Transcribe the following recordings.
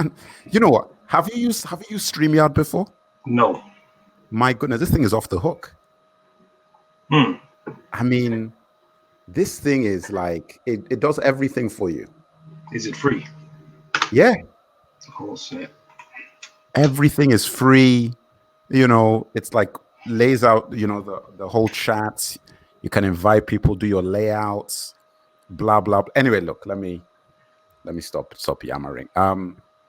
man, you know what? Have you used StreamYard before? No. My goodness, this thing is off the hook. I mean, this thing is like it does everything for you. Is it free? Yeah. Oh snap. Everything is free. It's like lays out, the whole chat. You can invite people, do your layouts, blah blah. Anyway, look, let me stop yammering.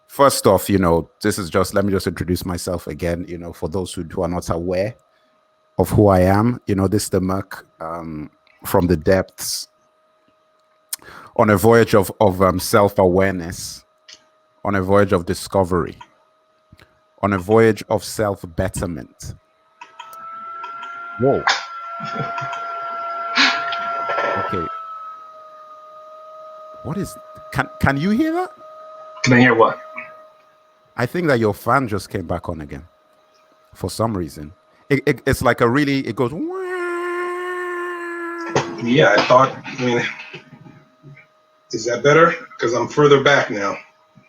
First off, this is just let me just introduce myself again. For those who are not aware of who I am, this is the Merc from the depths on a voyage of self-awareness, on a voyage of discovery, on a voyage of self-betterment. Whoa. Okay. What is? Can you hear that? Can I hear what? I think that your fan just came back on again for some reason. It's like it goes. Yeah, I mean, is that better? Because I'm further back now.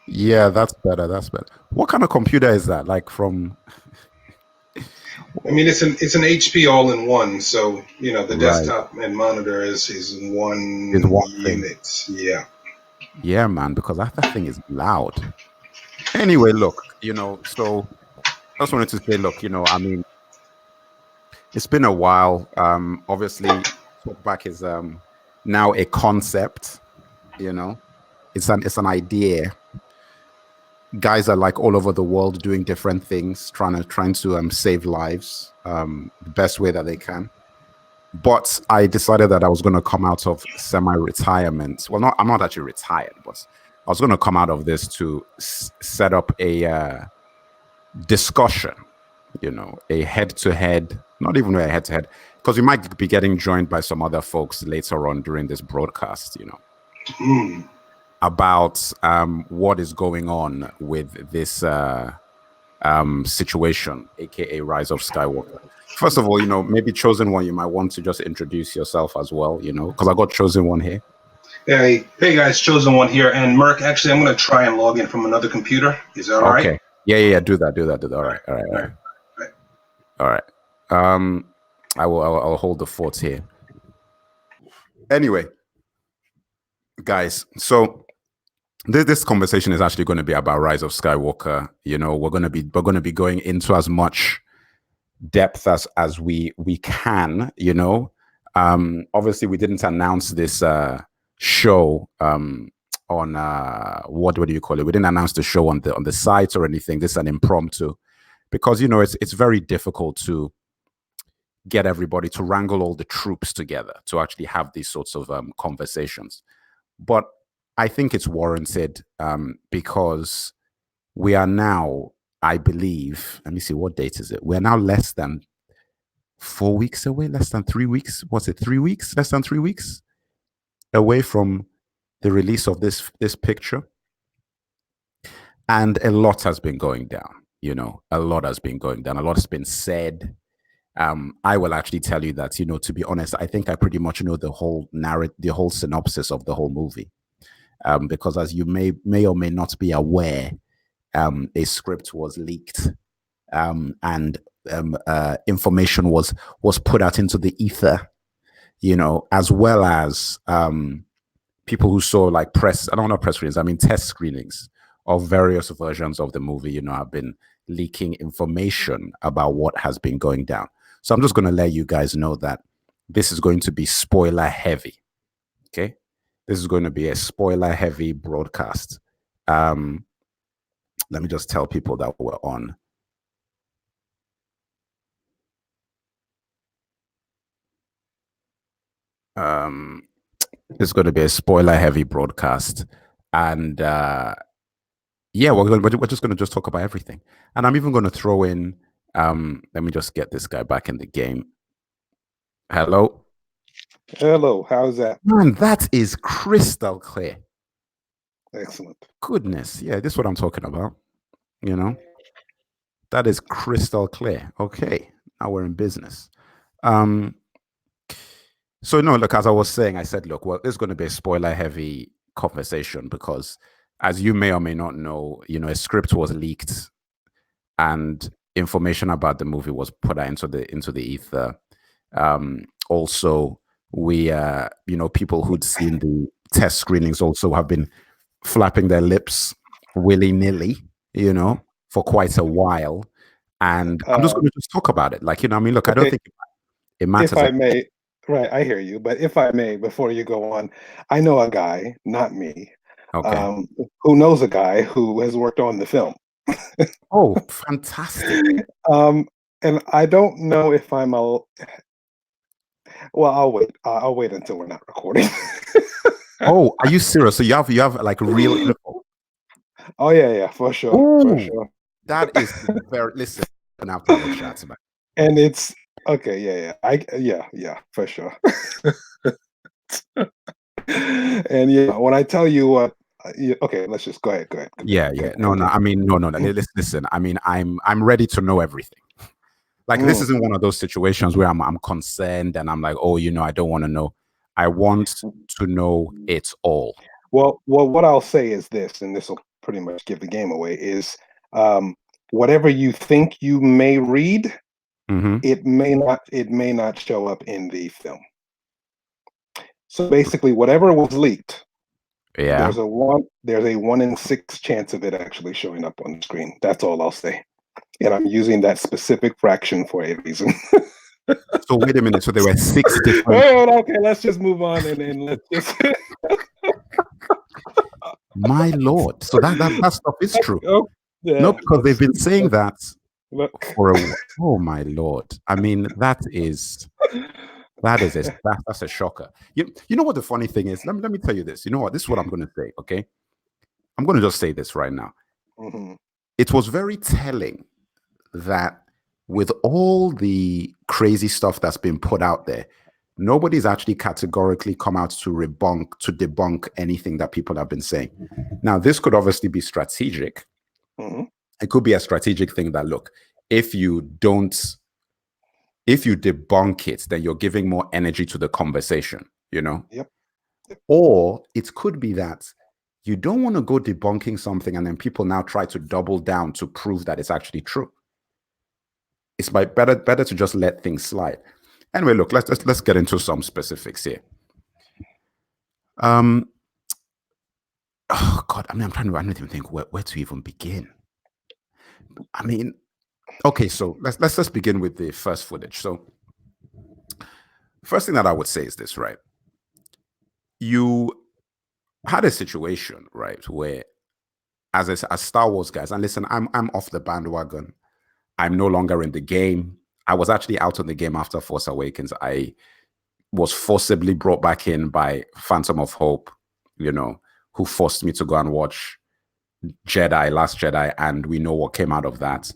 Yeah, that's better. What kind of computer is that? Like from? I mean, it's an HP all-in-one. So the desktop and monitor is one unit. Thing. Yeah, man, because that thing is loud. Anyway, look, so I just wanted to say, look, I mean, it's been a while. Obviously, Talkback is now a concept. It's an idea. Guys are like all over the world doing different things, trying to save lives the best way that they can. But I decided that I was going to come out of semi-retirement. Well, I'm not actually retired, but I was going to come out of this to set up a discussion, a head-to-head, not even a head-to-head, because we might be getting joined by some other folks later on during this broadcast, about what is going on with this situation, aka Rise of Skywalker. First of all, maybe Chosen One, you might want to just introduce yourself as well, because I got Chosen One here. Hey guys, Chosen One here. And Merc, actually, I'm going to try and log in from another computer. Is that all right? Okay. Yeah. Do that. All right. I'll hold the fort here. Anyway, guys, so this conversation is actually going to be about Rise of Skywalker. We're going to be going into as much depth as we can. Obviously, we didn't announce this show on what do you call it? We didn't announce the show on the site or anything. This is an impromptu, because it's very difficult to get everybody to wrangle all the troops together to actually have these sorts of conversations. But I think it's warranted because we are now, I believe, let me see, what date is it? We're now less than 4 weeks away, less than 3 weeks. Was it 3 weeks? Less than 3 weeks away from the release of this picture. And a lot has been going down, a lot has been going down. A lot has been said. I will actually tell you that, to be honest, I think I pretty much know the whole narrative, the whole synopsis of the whole movie. Because as you may or may not be aware, a script was leaked, and information was put out into the ether, as well as people who saw like press screenings, I mean test screenings of various versions of the movie, have been leaking information about what has been going down. So I'm just going to let you guys know that this is going to be spoiler heavy. Okay. This is going to be a spoiler heavy broadcast. Let me just tell people that we're on. It's going to be a spoiler heavy broadcast. And yeah, we're just going to talk about everything. And I'm even going to throw in, let me just get this guy back in the game. Hello. Hello, how's that? Man, that is crystal clear. Excellent. Goodness. Yeah, this is what I'm talking about. That is crystal clear. Okay, now we're in business. So no, look, as I was saying, I said, look, well, it's going to be a spoiler heavy conversation because as you may or may not know, a script was leaked and information about the movie was put out into the ether. Also, we people who'd seen the test screenings also have been flapping their lips willy-nilly, for quite a while. And I'm just going to just talk about it. Like, I mean, look, I don't think it matters. If I may, right, I hear you. But if I may, before you go on, I know a guy, not me, okay, who knows a guy who has worked on the film. Oh, fantastic. And I don't know if I'm a. Well, I'll wait. I'll wait until we're not recording. Oh, are you serious? So you have like real info? Oh yeah, for sure. Ooh, for sure. That is very. Listen, and I've got the shots about. And it's okay. Yeah, for sure. And yeah, when I tell you what, okay, let's just go ahead. Yeah. No. I mean, no. Listen. I mean, I'm ready to know everything. Like this isn't one of those situations where I'm concerned and I'm like, oh, I don't want to know. I want to know it all. Well, what I'll say is this, and this will pretty much give the game away, is whatever you think you may read, it may not show up in the film. So basically, whatever was leaked, there's a 1 in 6 chance of it actually showing up on the screen. That's all I'll say. And I'm using that specific fraction for a reason. So wait a minute. So there were 6 different. Oh, okay. Let's just move on and let's just. My Lord. So that stuff is true. Oh, yeah. No, because they've been saying that for a while. Oh my Lord. I mean, that's a shocker. You know what the funny thing is? Let me tell you this. You know what? This is what I'm going to say. Okay, I'm going to just say this right now. It was very telling that with all the crazy stuff that's been put out there, nobody's actually categorically come out to debunk anything that people have been saying. Now, this could obviously be strategic. It could be a strategic thing that, look, if you debunk it, then you're giving more energy to the conversation, Yep. Or it could be that you don't want to go debunking something and then people now try to double down to prove that it's actually true. It's better to just let things slide. Anyway, look, let's get into some specifics here. Oh God, I mean, I don't even think where to even begin. I mean, okay, so let's just begin with the first footage. So, first thing that I would say is this, right? You had a situation, right, where as Star Wars guys, and listen, I'm off the bandwagon. I'm no longer in the game. I was actually out of the game after Force Awakens. I was forcibly brought back in by Phantom of Hope, who forced me to go and watch Last Jedi, and we know what came out of that.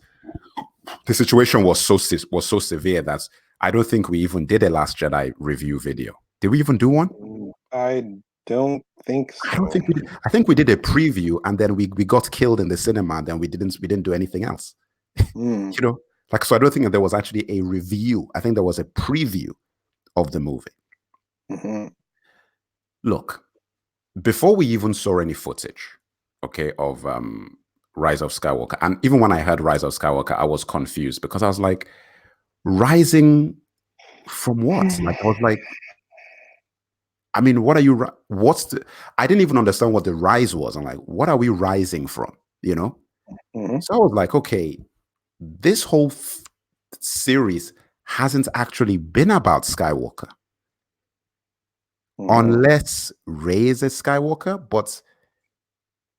The situation was so severe that I don't think we even did a Last Jedi review video. Did we even do one? I don't think so. I don't think we did. I think we did a preview, and then we got killed in the cinema, and then we didn't do anything else. So I don't think that there was actually a review. I think there was a preview of the movie. Look, before we even saw any footage, okay, of Rise of Skywalker, and even when I heard Rise of Skywalker, I was confused because I was like, rising from what? Like, I was like, I mean, what are you? I didn't even understand what the rise was. I'm like, what are we rising from? So I was like, okay, this whole series hasn't actually been about Skywalker, unless Rey is a Skywalker, but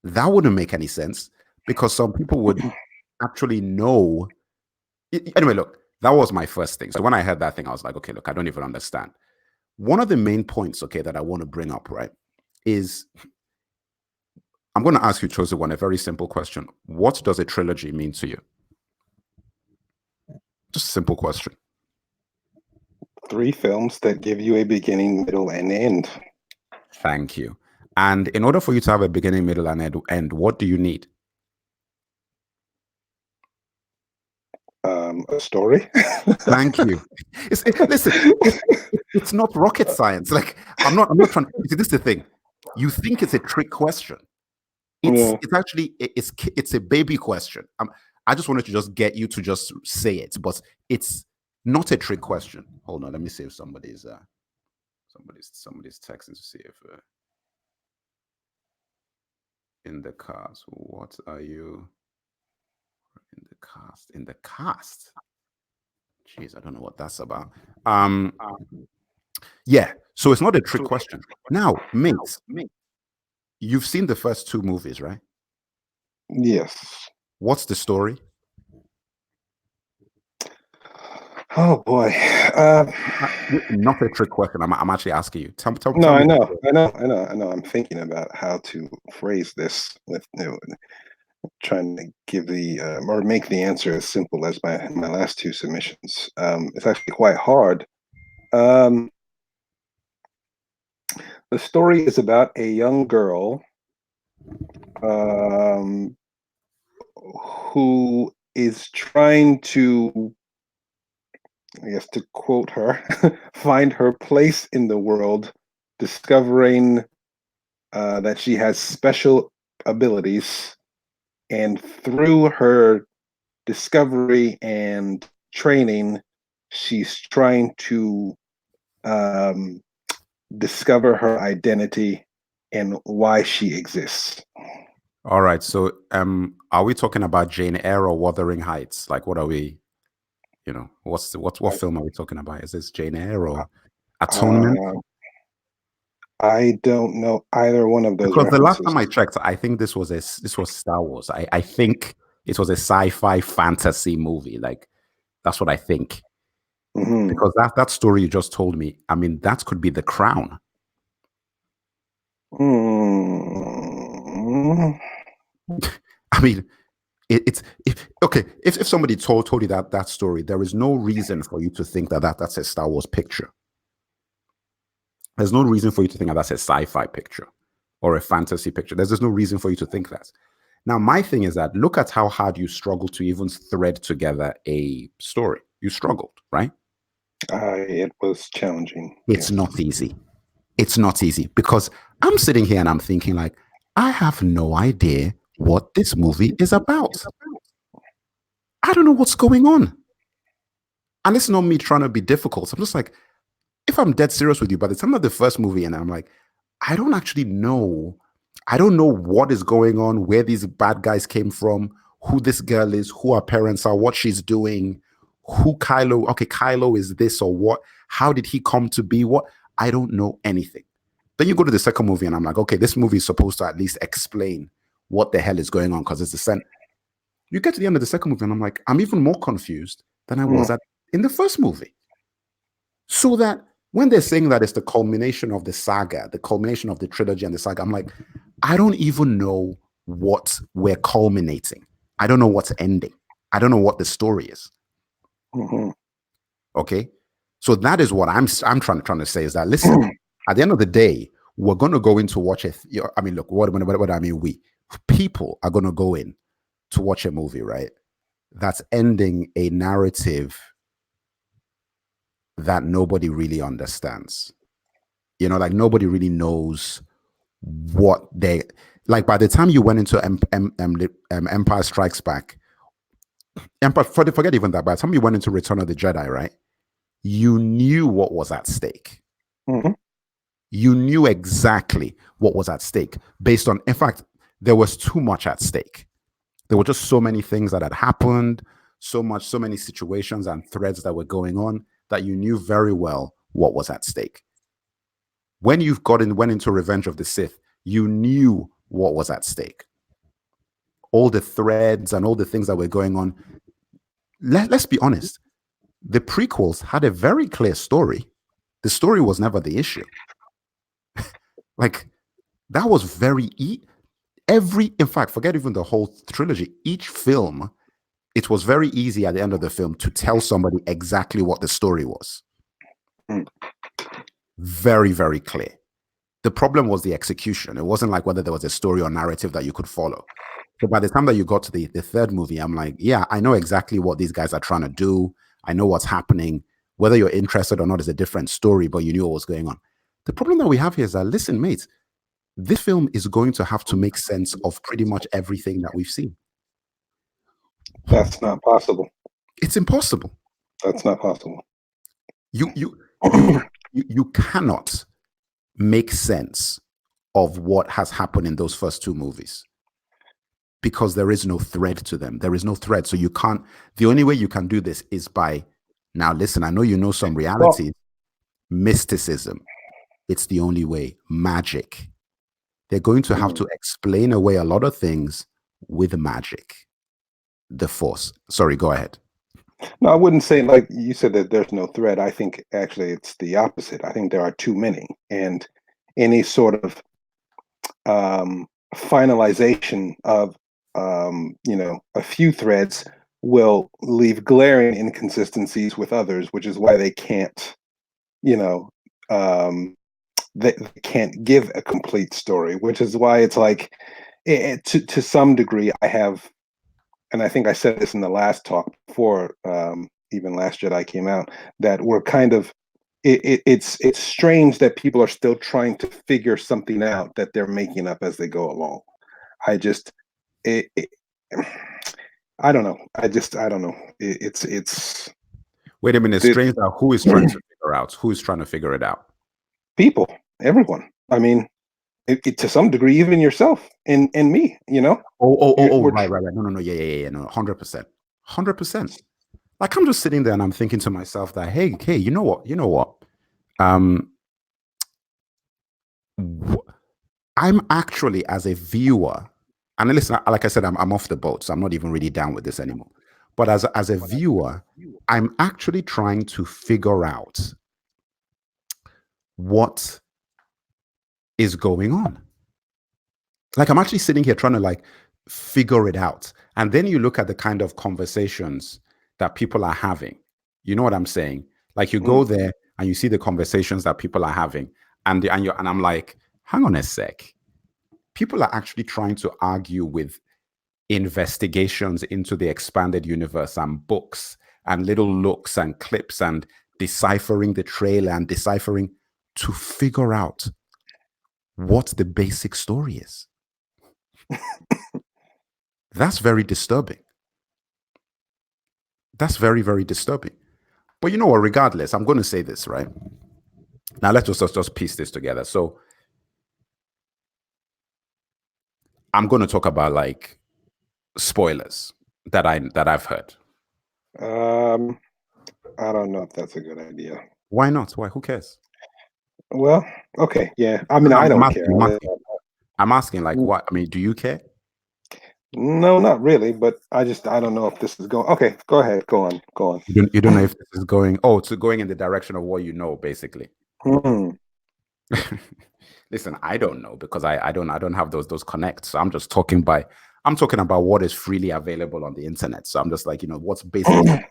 that wouldn't make any sense because some people would actually know. Anyway, look, that was my first thing. So when I heard that thing, I was like, okay, look, I don't even understand. One of the main points, okay, that I want to bring up, right, is I'm going to ask you, Chosen One, a very simple question. What does a trilogy mean to you? Just a simple question. 3 films that give you a beginning, middle, and end. Thank you. And in order for you to have a beginning, middle, and end, what do you need? A story. Thank you. Listen, it's not rocket science. Like I'm not trying. This is the thing. You think it's a trick question, It's actually it's a baby question. I just wanted to just get you to just say it, but it's not a trick question. Hold on, let me see if somebody's texting to see if in the cast. What are you in the cast? In the cast? Jeez, I don't know what that's about. Yeah, so it's not a trick question. Now, mates, you've seen the first two movies, right? Yes. What's the story? Oh boy. Not a trick question. I'm actually asking you. Tell No, me. I know. I'm thinking about how to phrase this with trying to give the or make the answer as simple as my last two submissions. It's actually quite hard. The story is about a young girl who is trying to, I guess, to quote her, find her place in the world, discovering that she has special abilities, and through her discovery and training, she's trying to discover her identity and why she exists. All right. So, are we talking about Jane Eyre or Wuthering Heights? Like, what are we? What film are we talking about? Is this Jane Eyre or Atonement? I don't know either one of those Because the last references. time I checked, I think this was Star Wars. I think it was a sci-fi fantasy movie. Like, that's what I think. Mm-hmm. Because that story you just told me, I mean, that could be The Crown. Mm-hmm. I mean, if somebody told you that story, there is no reason for you to think that's a Star Wars picture. There's no reason for you to think that's a sci-fi picture or a fantasy picture. There's just no reason for you to think that. Now, my thing is that look at how hard you struggled to even thread together a story. You struggled, right? It was challenging. It's not easy. It's not easy because I'm sitting here and I'm thinking like, I have no idea what this movie is about. I don't know what's going on. And it's not me trying to be difficult. I'm just like, if I'm dead serious with you, by the time of the first movie, and I'm like, I don't actually know. I don't know what is going on, where these bad guys came from, who this girl is, who her parents are, what she's doing, who Kylo is this or what, how did he come to be, what, I don't know anything. Then you go to the second movie and I'm like, okay, this movie is supposed to at least explain what the hell is going on because it's the same. You get to the end of the second movie and I'm like, I'm even more confused than I was in the first movie. So that when they're saying that it's the culmination of the saga, the culmination of the trilogy and the saga, I'm like, I don't even know what we're culminating. I don't know what's ending. I don't know what the story is. Mm-hmm. Okay. So that is what I'm trying to say is that, listen, at the end of the day, we're going to go in to watch it. I mean, look, what I mean, people are going to go in to watch a movie, right? That's ending a narrative that nobody really understands. Like nobody really knows what they like. By the time you went into Empire Strikes Back, forget even that. By the time you went into Return of the Jedi, right? You knew what was at stake. Mm-hmm. You knew exactly what was at stake based on, in fact, there was too much at stake. There were just so many things that had happened, so many situations and threads that were going on that you knew very well what was at stake. When you went into Revenge of the Sith, you knew what was at stake. All the threads and all the things that were going on. Let's be honest. The prequels had a very clear story. The story was never the issue. Like, that was very in fact, forget even the whole trilogy. Each film, it was very easy at the end of the film to tell somebody exactly what the story was. Very, very clear. The problem was the execution. It wasn't like whether there was a story or narrative that you could follow. So by the time that you got to the third movie, I'm like, yeah, I know exactly what these guys are trying to do. I know what's happening. Whether you're interested or not is a different story, but you knew what was going on. The problem that we have here is that, listen, mates, this film is going to have to make sense of pretty much everything that we've seen. That's not possible. It's impossible. That's not possible. You cannot make sense of what has happened in those first two movies because there is no thread to them. There is no thread. So you can't, the only way you can do this is by, now listen, I know you know some realities, mysticism. It's the only way. Magic. They're going to have to explain away a lot of things with magic. The Force. Sorry, go ahead. No, I wouldn't say, like you said, that there's no thread. I think actually it's the opposite. I think there are too many, and any sort of finalization of a few threads will leave glaring inconsistencies with others, which is why they can't, they can't give a complete story, which is why it's like, to some degree, I have, and I think I said this in the last talk before even Last Jedi came out, that we're kind of, it's strange that people are still trying to figure something out that they're making up as they go along. I don't know. I don't know. It's. Wait a minute. Strange. Now, who is trying to figure out? Who is trying to figure it out? People, everyone. I mean, to some degree, even yourself and me. Right. No. Yeah. No, 100%. 100%. Like, I'm just sitting there and I'm thinking to myself that, hey, you know what? I'm actually, as a viewer, and listen, like I said, I'm off the boat, so I'm not even really down with this anymore. But as a viewer, I'm actually trying to figure out what is going on. Like, I'm actually sitting here trying to like figure it out. And then you look at the kind of conversations that people are having. You know what I'm saying? Like, you go there and you see the conversations that people are having, and I'm like, hang on a sec. People are actually trying to argue with investigations into the expanded universe and books and little looks and clips and deciphering the trailer and deciphering to figure out what the basic story is. That's very disturbing. That's very, very disturbing. But you know what, regardless, I'm going to say this, right? Now let's just piece this together. So I'm going to talk about like spoilers that I've heard. I don't know if that's a good idea. Why not? Why? Who cares? Well, okay, yeah. I mean, I don't care. I'm asking, like, what? I mean, do you care? No, not really. But I don't know if this is going. Okay, go ahead. Go on. You don't know if this is going. Oh, to going in the direction of what you know, basically. Listen, I don't know because I don't have those connects. So I'm just talking about what is freely available on the internet. So I'm just like, what's basically out.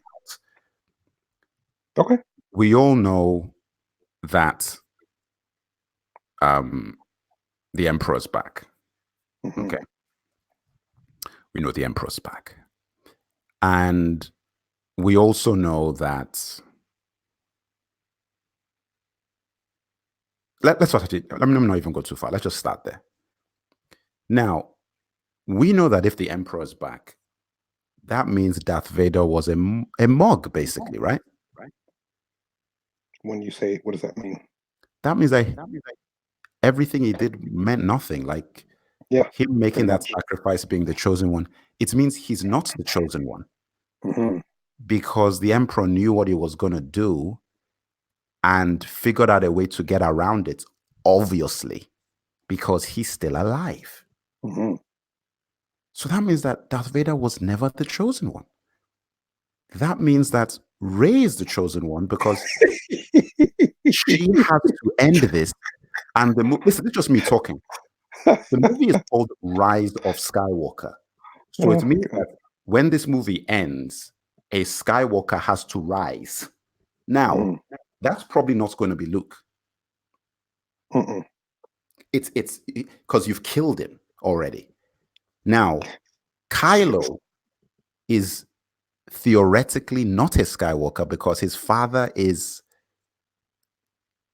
Okay. We all know that the Emperor's back. Okay. We know the Emperor's back. And we also know that let's let me not even go too far. Let's just start there. Now, we know that if the Emperor's back, that means Darth Vader was a mug, basically, right? When you say, what does that mean? That means that everything he did meant nothing. Like, him making that sacrifice, being the chosen one, it means he's not the chosen one. Because the Emperor knew what he was going to do and figured out a way to get around it, obviously, because he's still alive. So that means that Darth Vader was never the chosen one. That means that Rey is the chosen one because she has to end this. And listen, this is just me talking. The movie is called Rise of Skywalker. So it means that when this movie ends, a Skywalker has to rise. Now, that's probably not going to be Luke. It's because you've killed him already. Now, Kylo is theoretically not a Skywalker because his father is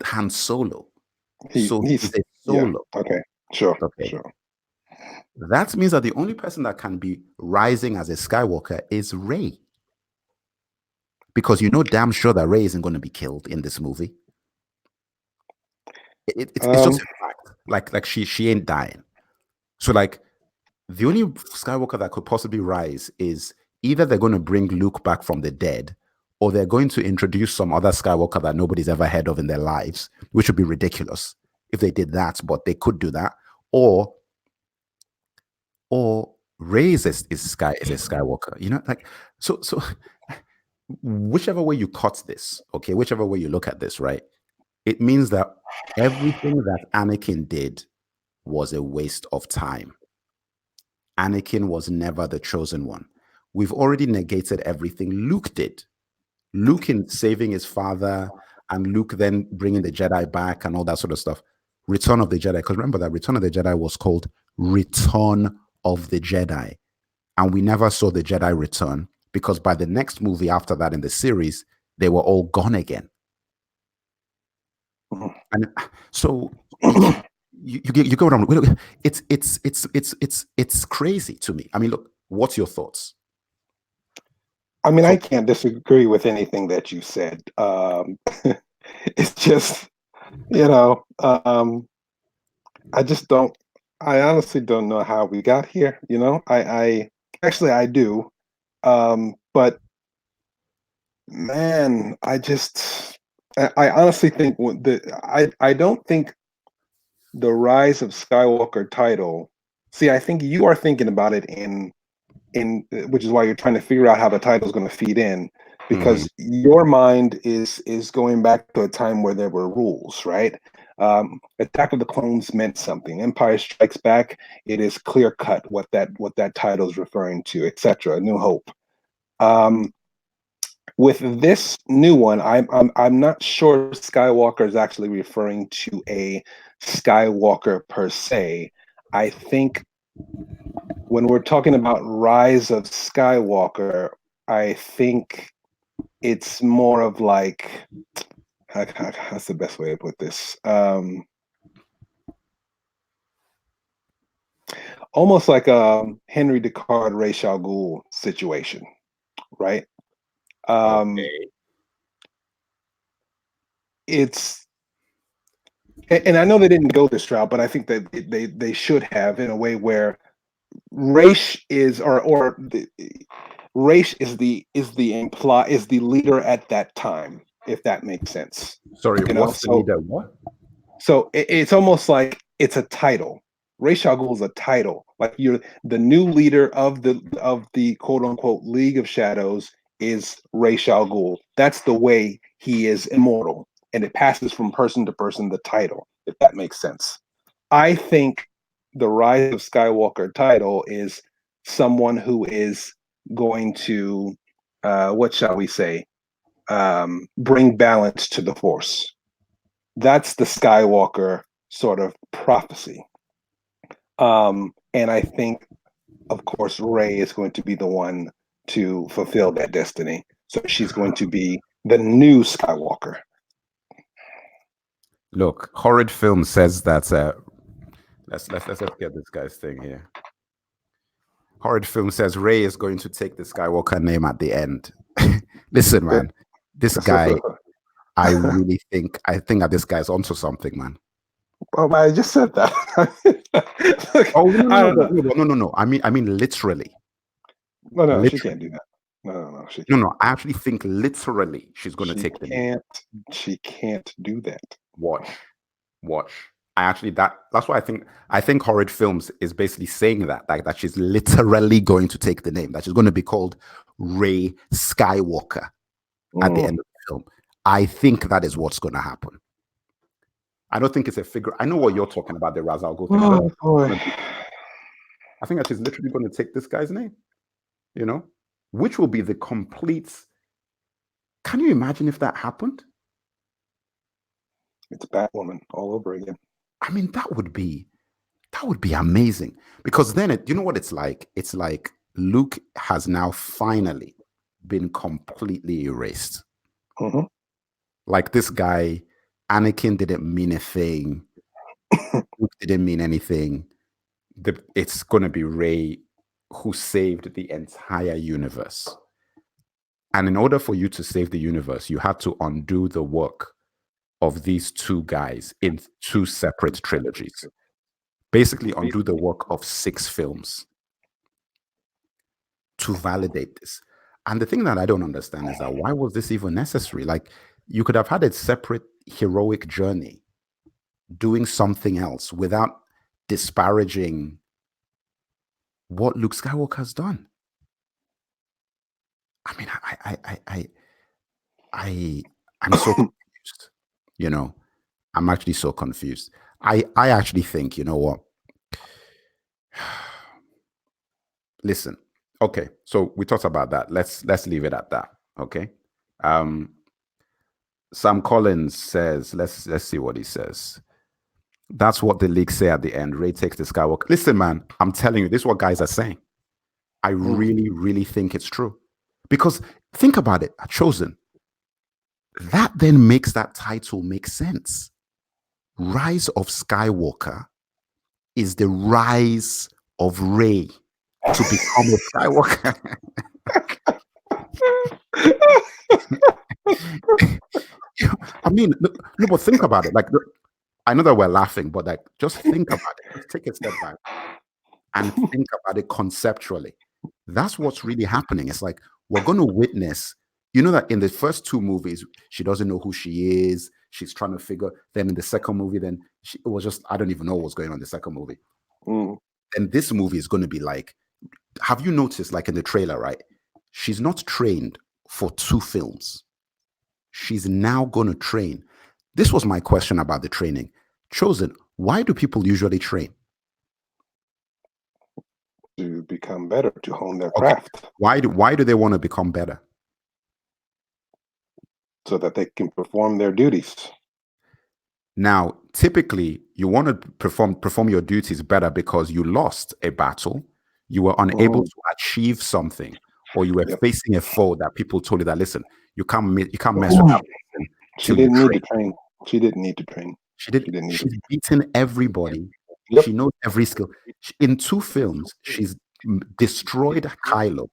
Han Solo. He's a Solo. Okay. Sure. Okay. Sure. That means that the only person that can be rising as a Skywalker is Rey. Because you know damn sure that Rey isn't going to be killed in this movie. It's just a fact. Like she ain't dying. So like the only Skywalker that could possibly rise is either they're going to bring Luke back from the dead, or they're going to introduce some other Skywalker that nobody's ever heard of in their lives, which would be ridiculous if they did that, but they could do that. Or Rey is a Skywalker, you know, like so whichever way you cut this, okay, whichever way you look at this, right, it means that everything that Anakin did was a waste of time. Anakin was never the chosen one. We've already negated everything Luke did. Luke in saving his father, and Luke then bringing the Jedi back and all that sort of stuff. Return of the Jedi, because remember that Return of the Jedi was called Return of the Jedi. And we never saw the Jedi return, because by the next movie after that in the series, they were all gone again. And so you go around. It's crazy to me. I mean, look, what's your thoughts? I mean, I can't disagree with anything that you said. It's just, you know, I just don't. I honestly don't know how we got here. You know, I actually I do, but man, I honestly think I don't think the Rise of Skywalker title. See, I think you are thinking about it in which is why you're trying to figure out how the title is going to feed in, because your mind is going back to a time where there were rules, right? Attack of the Clones meant something. Empire Strikes Back, it is clear cut what that title is referring to, etc. New Hope. With this new one, I'm not sure Skywalker is actually referring to a Skywalker per se. I think when we're talking about Rise of Skywalker, I think it's more of like, that's the best way to put this. Almost like a Henry Descartes, Ra's al Ghul situation, right? Okay. It's, and I know they didn't go this route, but I think that they should have, in a way where Race is Race is the leader at that time, if that makes sense. Sorry, you know? what's the leader? What? So it's almost like it's a title. Ra's al Ghul is a title. Like you're the new leader of the quote unquote League of Shadows is Ra's al Ghul. That's the way he is immortal, and it passes from person to person, the title, if that makes sense. I think the Rise of Skywalker title is someone who is going to, what shall we say, bring balance to the Force. That's the Skywalker sort of prophecy. And I think, of course, Rey is going to be the one to fulfill that destiny. So she's going to be the new Skywalker. Look, Horrid Film says that let's get this guy's thing here. Horrid Film says Rey is going to take the Skywalker name at the end. Listen, man, this guy, I think that this guy's onto something, man. Oh, I just said that. Look, oh no. I mean literally. No, literally. She can't do that. No, she can't. No. I actually think literally she's going to take the name. She can't do that. Watch. I actually that's why I think Horrid Films is basically saying that, like, that she's literally going to take the name, that she's going to be called Rey Skywalker at the end of the film. I think that is what's going to happen. I don't think it's a figure. I know what you're talking about, the Ra's al Ghul thing. Oh, boy. I think that she's literally going to take this guy's name, you know, which will be the complete. Can you imagine if that happened? It's Batwoman all over again. I mean, that would be amazing, because then you know what it's like? It's like Luke has now finally been completely erased. Like, this guy, Anakin, didn't mean a thing. Luke didn't mean anything. It's going to be Rey who saved the entire universe. And in order for you to save the universe, you had to undo the work of these two guys in 2 separate trilogies. Basically, undo the work of 6 films to validate this. And the thing that I don't understand is that why was this even necessary? Like, you could have had a separate heroic journey doing something else without disparaging what Luke Skywalker has done. I mean, I'm so confused. You know, I'm actually so confused. I actually think, you know what? Listen, okay, so we talked about that. Let's leave it at that. Okay. Sam Collins says, let's see what he says. That's what the leaks say at the end. Rey takes the Skywalker. Listen, man, I'm telling you, this is what guys are saying. I really, really think it's true. Because think about it, Chosen. That then makes that title make sense. Rise of Skywalker is the rise of Rey to become a Skywalker. I mean, look, but think about it. Like, I know that we're laughing, but like, just think about it. Just take a step back and think about it conceptually. That's what's really happening. It's like we're going to witness. You know that in the first 2 movies, she doesn't know who she is. She's trying to figure. Then in the second movie, then it was just, I don't even know what's going on in the second movie. And this movie is going to be like, have you noticed, like in the trailer, right? She's not trained for 2 films. She's now going to train. This was my question about the training. Chosen, why do people usually train? To become better, to hone their craft. Why do they want to become better? So that they can perform their duties. Now, typically, you want to perform your duties better because you lost a battle, you were unable to achieve something, or you were facing a foe that people told you that, listen, you can't mess with that person. She didn't need to train. She didn't need to train. She's beaten everybody. She knows every skill. In 2 films, she's destroyed Kylo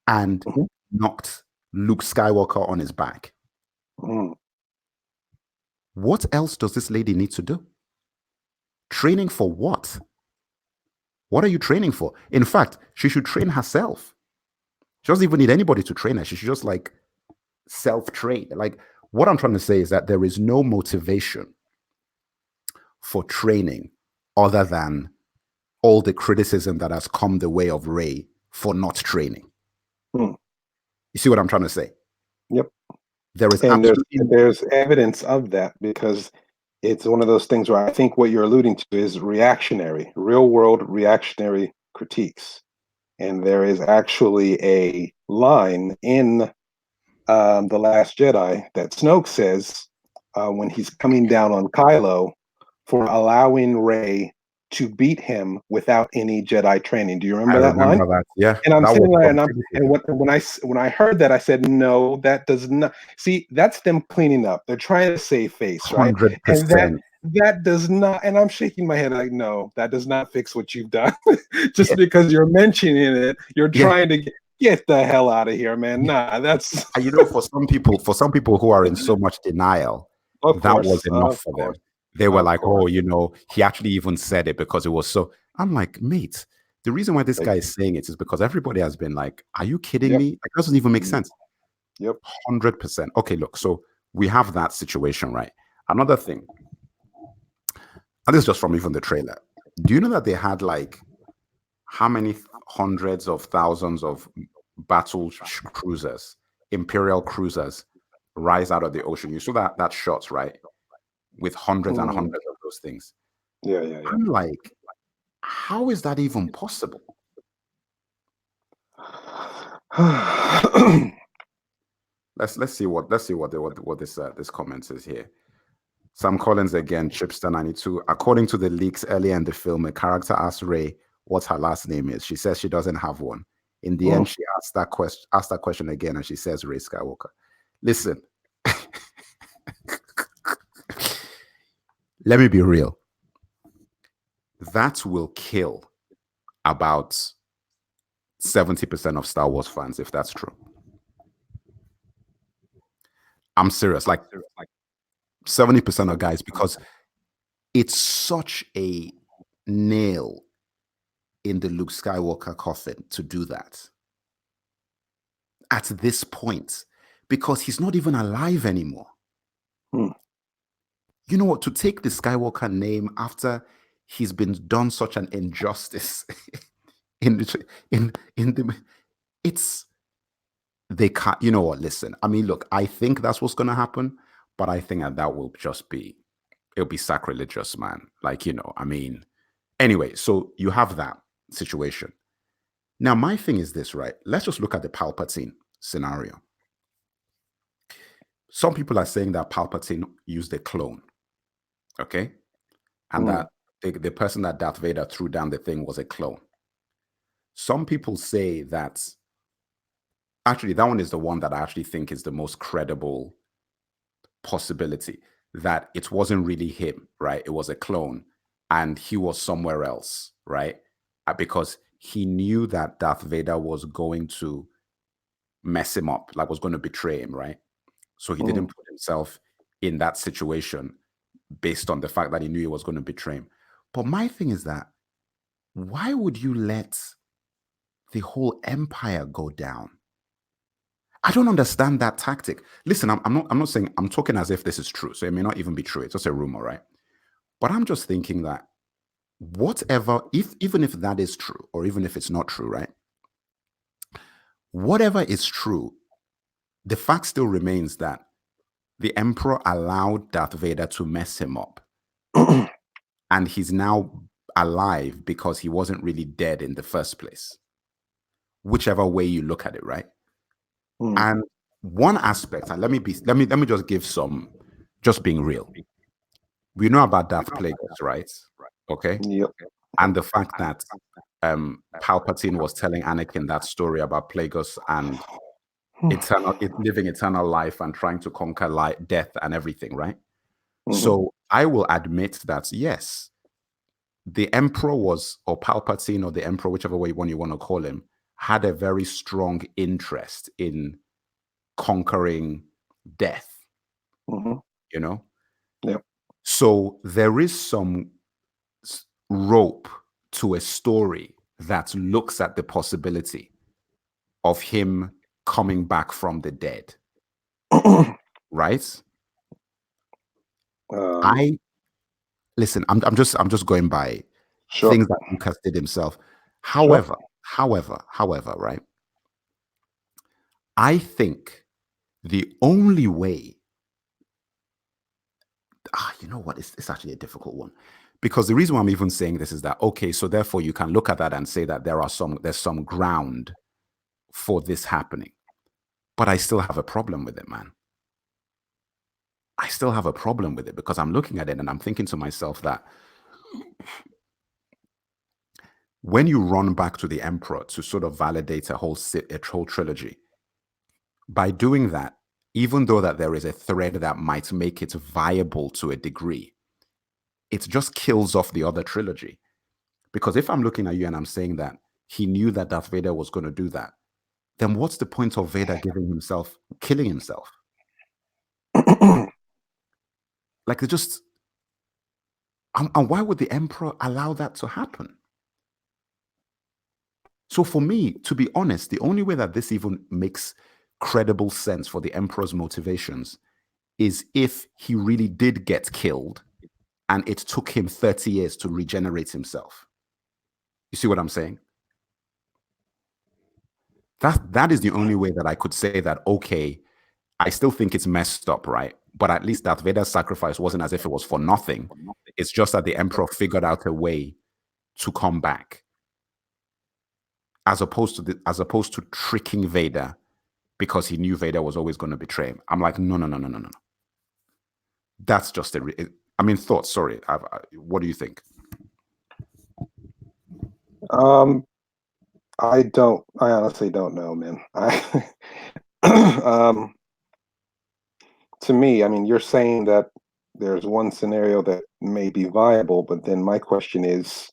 and knocked Luke Skywalker on his back. What else does this lady need to do? Training for what? What are you training for? In fact, she should train herself. She doesn't even need anybody to train her. She should just like self-train. Like, what I'm trying to say is that there is no motivation for training other than all the criticism that has come the way of Rey for not training. You see what I'm trying to say? Yep. There's evidence of that, because it's one of those things where I think what you're alluding to is reactionary, real world reactionary critiques. And there is actually a line in The Last Jedi that Snoke says when he's coming down on Kylo for allowing Rey to beat him without any Jedi training. Do you remember that line? That. Yeah. And I'm sitting there, and when I heard that, I said, no, that does not. See, that's them cleaning up. They're trying to save face, right? 100%. And that does not. And I'm shaking my head like, no, that does not fix what you've done. Just because you're mentioning it, you're trying to get the hell out of here, man. Nah, that's. You know, for some people who are in so much denial, that was enough for them. They were like, oh, you know, he actually even said it because it was so. I'm like, mate, the reason why this guy is saying it is because everybody has been like, are you kidding me? That doesn't even make sense. 100%. Okay, look, so we have that situation, right? Another thing, and this is just from even the trailer. Do you know that they had like how many hundreds of thousands of battle cruisers, Imperial cruisers, rise out of the ocean? You saw that shot, right? With hundreds and hundreds of those things. Yeah. I'm like, how is that even possible? let's see what this comment says here. Sam Collins again, Chipster 92. According to the leaks earlier in the film, a character asked Rey what her last name is. She says she doesn't have one. In the end, she asked that question again, and she says Rey Skywalker. Listen. Let me be real. that will kill about 70% of Star Wars fans if that's true. I'm serious, like 70% of guys, because it's such a nail in the Luke Skywalker coffin to do that at this point, because he's not even alive anymore. You know what? To take the Skywalker name after he's been done such an injustice in the it's they can't. You know what? Listen, I mean, look, I think that's what's going to happen, but I think that will just be, it'll be sacrilegious, man. Like, you know, I mean, anyway, so you have that situation. Now, my thing is this, right? Let's just look at the Palpatine scenario. Some people are saying that Palpatine used a clone, okay? And that the person that Darth Vader threw down the thing was a clone. Some people say that, actually, that one is the one that I actually think is the most credible possibility, that it wasn't really him, right? It was a clone and he was somewhere else, right? Because he knew that Darth Vader was going to mess him up, like was going to betray him, right? So he didn't put himself in that situation based on the fact that he knew he was going to betray him. But my thing is that, why would you let the whole empire go down? I don't understand that tactic. Listen, I'm not saying, I'm talking as if this is true, so it may not even be true. It's just a rumor, right? But I'm just thinking that whatever, even if that is true, or even if it's not true, right? Whatever is true, the fact still remains that the Emperor allowed Darth Vader to mess him up. And he's now alive because he wasn't really dead in the first place. Whichever way you look at it, right? And one aspect, and let me just give some, just being real. We know about Darth Plagueis, right? Okay. Yep. And the fact that Palpatine was telling Anakin that story about Plagueis and living eternal life and trying to conquer death and everything, right? So I will admit that, yes, the Emperor was, or Palpatine, or the Emperor, whichever way one you want to call him, had a very strong interest in conquering death. You know? Yep. So there is some rope to a story that looks at the possibility of him coming back from the dead. Right? Listen, I'm just going by things that Lucas did himself. However, right? I think the only way, you know what, it's actually a difficult one, because the reason why I'm even saying this is that, okay, so therefore you can look at that and say that there's some ground for this happening, but I still have a problem with it, man. I still have a problem with it, because I'm looking at it and I'm thinking to myself that when you run back to the Emperor to sort of validate a whole trilogy, by doing that, even though that there is a thread that might make it viable to a degree, it just kills off the other trilogy. Because if I'm looking at you and I'm saying that he knew that Darth Vader was going to do that, then what's the point of Vader killing himself? Like, it just, and why would the Emperor allow that to happen? So for me, to be honest, the only way that this even makes credible sense for the Emperor's motivations is if he really did get killed and it took him 30 years to regenerate himself. You see what I'm saying? That is the only way that I could say that, okay, I still think it's messed up, right? But at least Darth Vader's sacrifice wasn't as if it was for nothing. It's just that the Emperor figured out a way to come back, as opposed to tricking Vader because he knew Vader was always going to betray him. I'm like, no. That's just I mean, thoughts. Sorry, what do you think? I honestly don't know, man. To me, I mean, you're saying that there's one scenario that may be viable, but then my question is,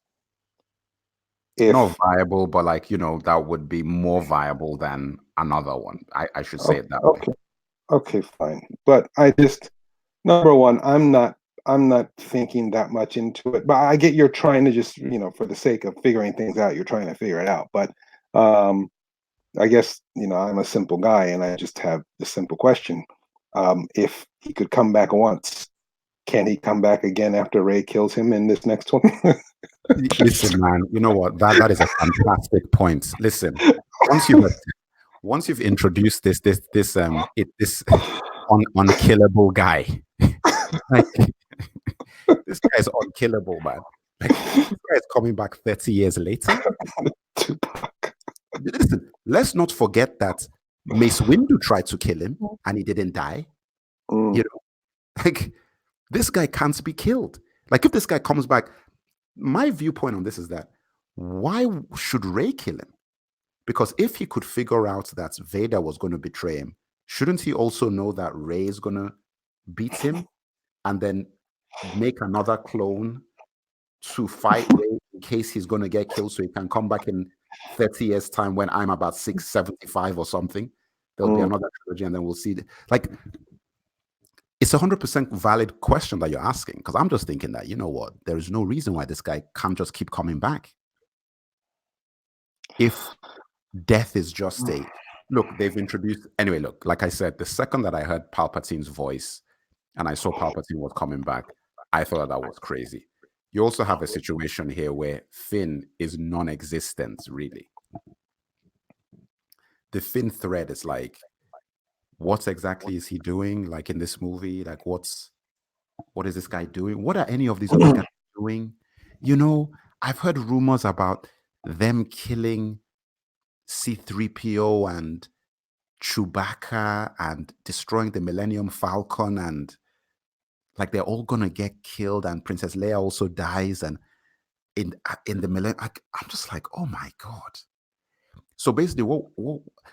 not viable, but like, you know, that would be more viable than another one. I should say it that way. Okay, fine. But I just, number one, I'm not thinking that much into it. But I get you're trying to just, you know, for the sake of figuring things out, you're trying to figure it out. But I guess, you know, I'm a simple guy and I just have the simple question. If he could come back once, can he come back again after Ray kills him in this next one? Listen, man, you know what? That is a fantastic point. Listen, once you've introduced this unkillable guy, like this guy is unkillable, man. Like this guy is coming back 30 years later. Listen, let's not forget that Mace Windu tried to kill him and he didn't die. You know, like this guy can't be killed. Like if this guy comes back, my viewpoint on this is that why should Ray kill him? Because if he could figure out that Vader was going to betray him, shouldn't he also know that Ray is going to beat him and then make another clone to fight Ray in case he's going to get killed so he can come back in 30 years' time when I'm about 675 or something? There'll be another trilogy and then we'll see. Like, it's 100% valid question that you're asking, because I'm just thinking that, you know what, there is no reason why this guy can't just keep coming back. If death is just a look, they've introduced anyway. Look, like I said, the second that I heard Palpatine's voice and I saw Palpatine was coming back, I thought that was crazy. You also have a situation here where Finn is non-existent, really. The Finn thread is like, what exactly is he doing? Like in this movie, like what is this guy doing? What are any of these other guys doing? You know, I've heard rumors about them killing C-3PO and Chewbacca and destroying the Millennium Falcon, and like they're all gonna get killed, and Princess Leia also dies, and in the Millennium, I'm just like, oh my god. So basically,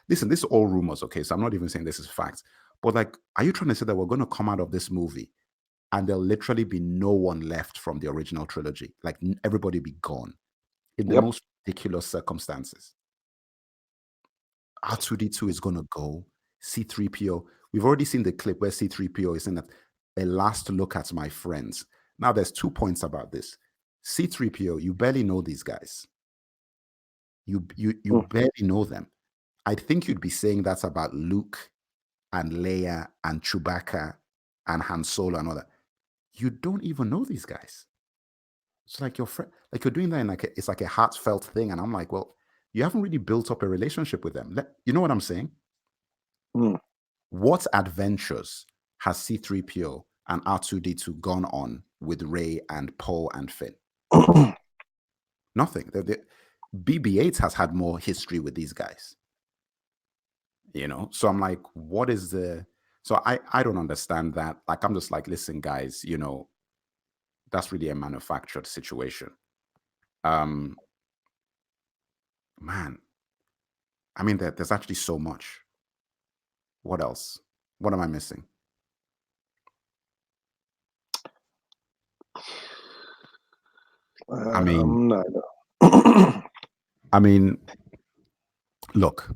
listen, this is all rumors, okay? So I'm not even saying this is facts, but like, are you trying to say that we're going to come out of this movie and there'll literally be no one left from the original trilogy? Like everybody be gone in the most ridiculous circumstances. R2D2 is going to go. C-3PO. We've already seen the clip where C-3PO is in a last look at my friends. Now, there's 2 points about this. C-3PO, you barely know these guys. You barely know them. I think you'd be saying that's about Luke and Leia and Chewbacca and Han Solo and all that. You don't even know these guys. It's like your friend, like you're doing that in it's like a heartfelt thing. And I'm like, well, you haven't really built up a relationship with them. You know what I'm saying? What adventures has C-3PO and R2D2 gone on with Rey and Poe and Finn? Nothing. BB-8 has had more history with these guys. You know, so I'm like, what is the? So I don't understand that. Like, I'm just like, listen, guys, you know, that's really a manufactured situation. Man, I mean, there's actually so much. What else? What am I missing? I mean, look,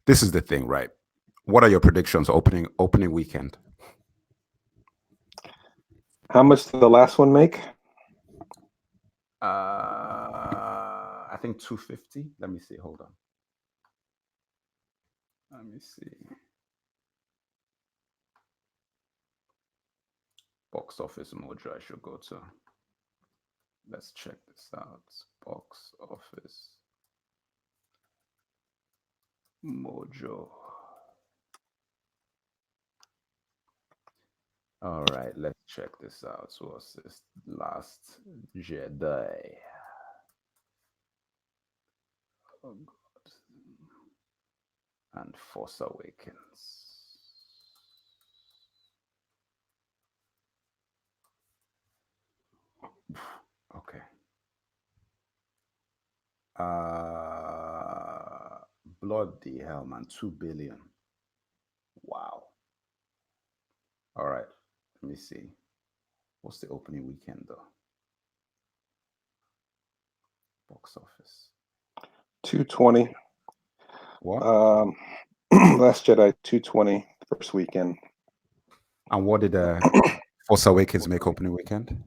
this is the thing, right? What are your predictions opening weekend? How much did the last one make? I think 250. Let me see. Hold on. Let me see. Box Office Mojo, I should go to. Let's check this out. Box Office Mojo. All right, let's check this out. So what's this? Last Jedi. Oh God. And Force Awakens. Okay. Bloody hell, man. 2 billion. Wow. All right. Let me see. What's the opening weekend though? Box office. 220. What? Last Jedi 220 first weekend. And what did Force Awakens make opening weekend?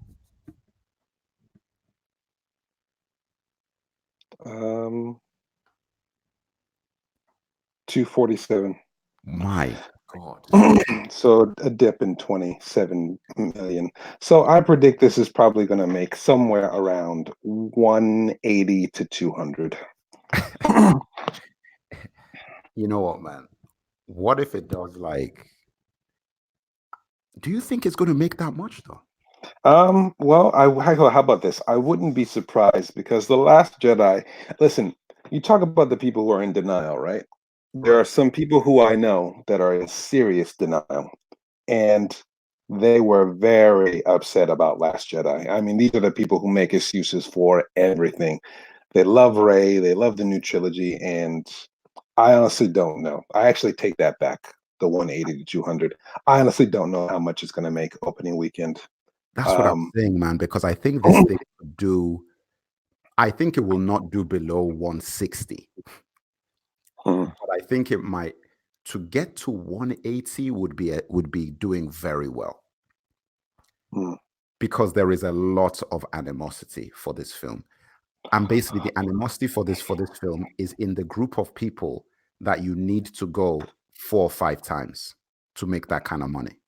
247. My God. So a dip in 27 million. So I predict this is probably going to make somewhere around 180 to 200. You know what, man? What if it does like? Do you think it's going to make that much though? Well, how about this? I wouldn't be surprised because The Last Jedi, listen, you talk about the people who are in denial, right? There are some people who I know that are in serious denial, and they were very upset about Last Jedi. I mean, these are the people who make excuses for everything. They love Rey, they love the new trilogy, and I honestly don't know. I actually take that back, the 180 to 200. I honestly don't know how much it's going to make opening weekend. That's what I'm saying, man, because I think this thing will do, I think it will not do below 160. But I think it might, to get to 180 would be doing very well. Because there is a lot of animosity for this film. And basically the animosity for this film is in the group of people that you need to go 4 or 5 times to make that kind of money.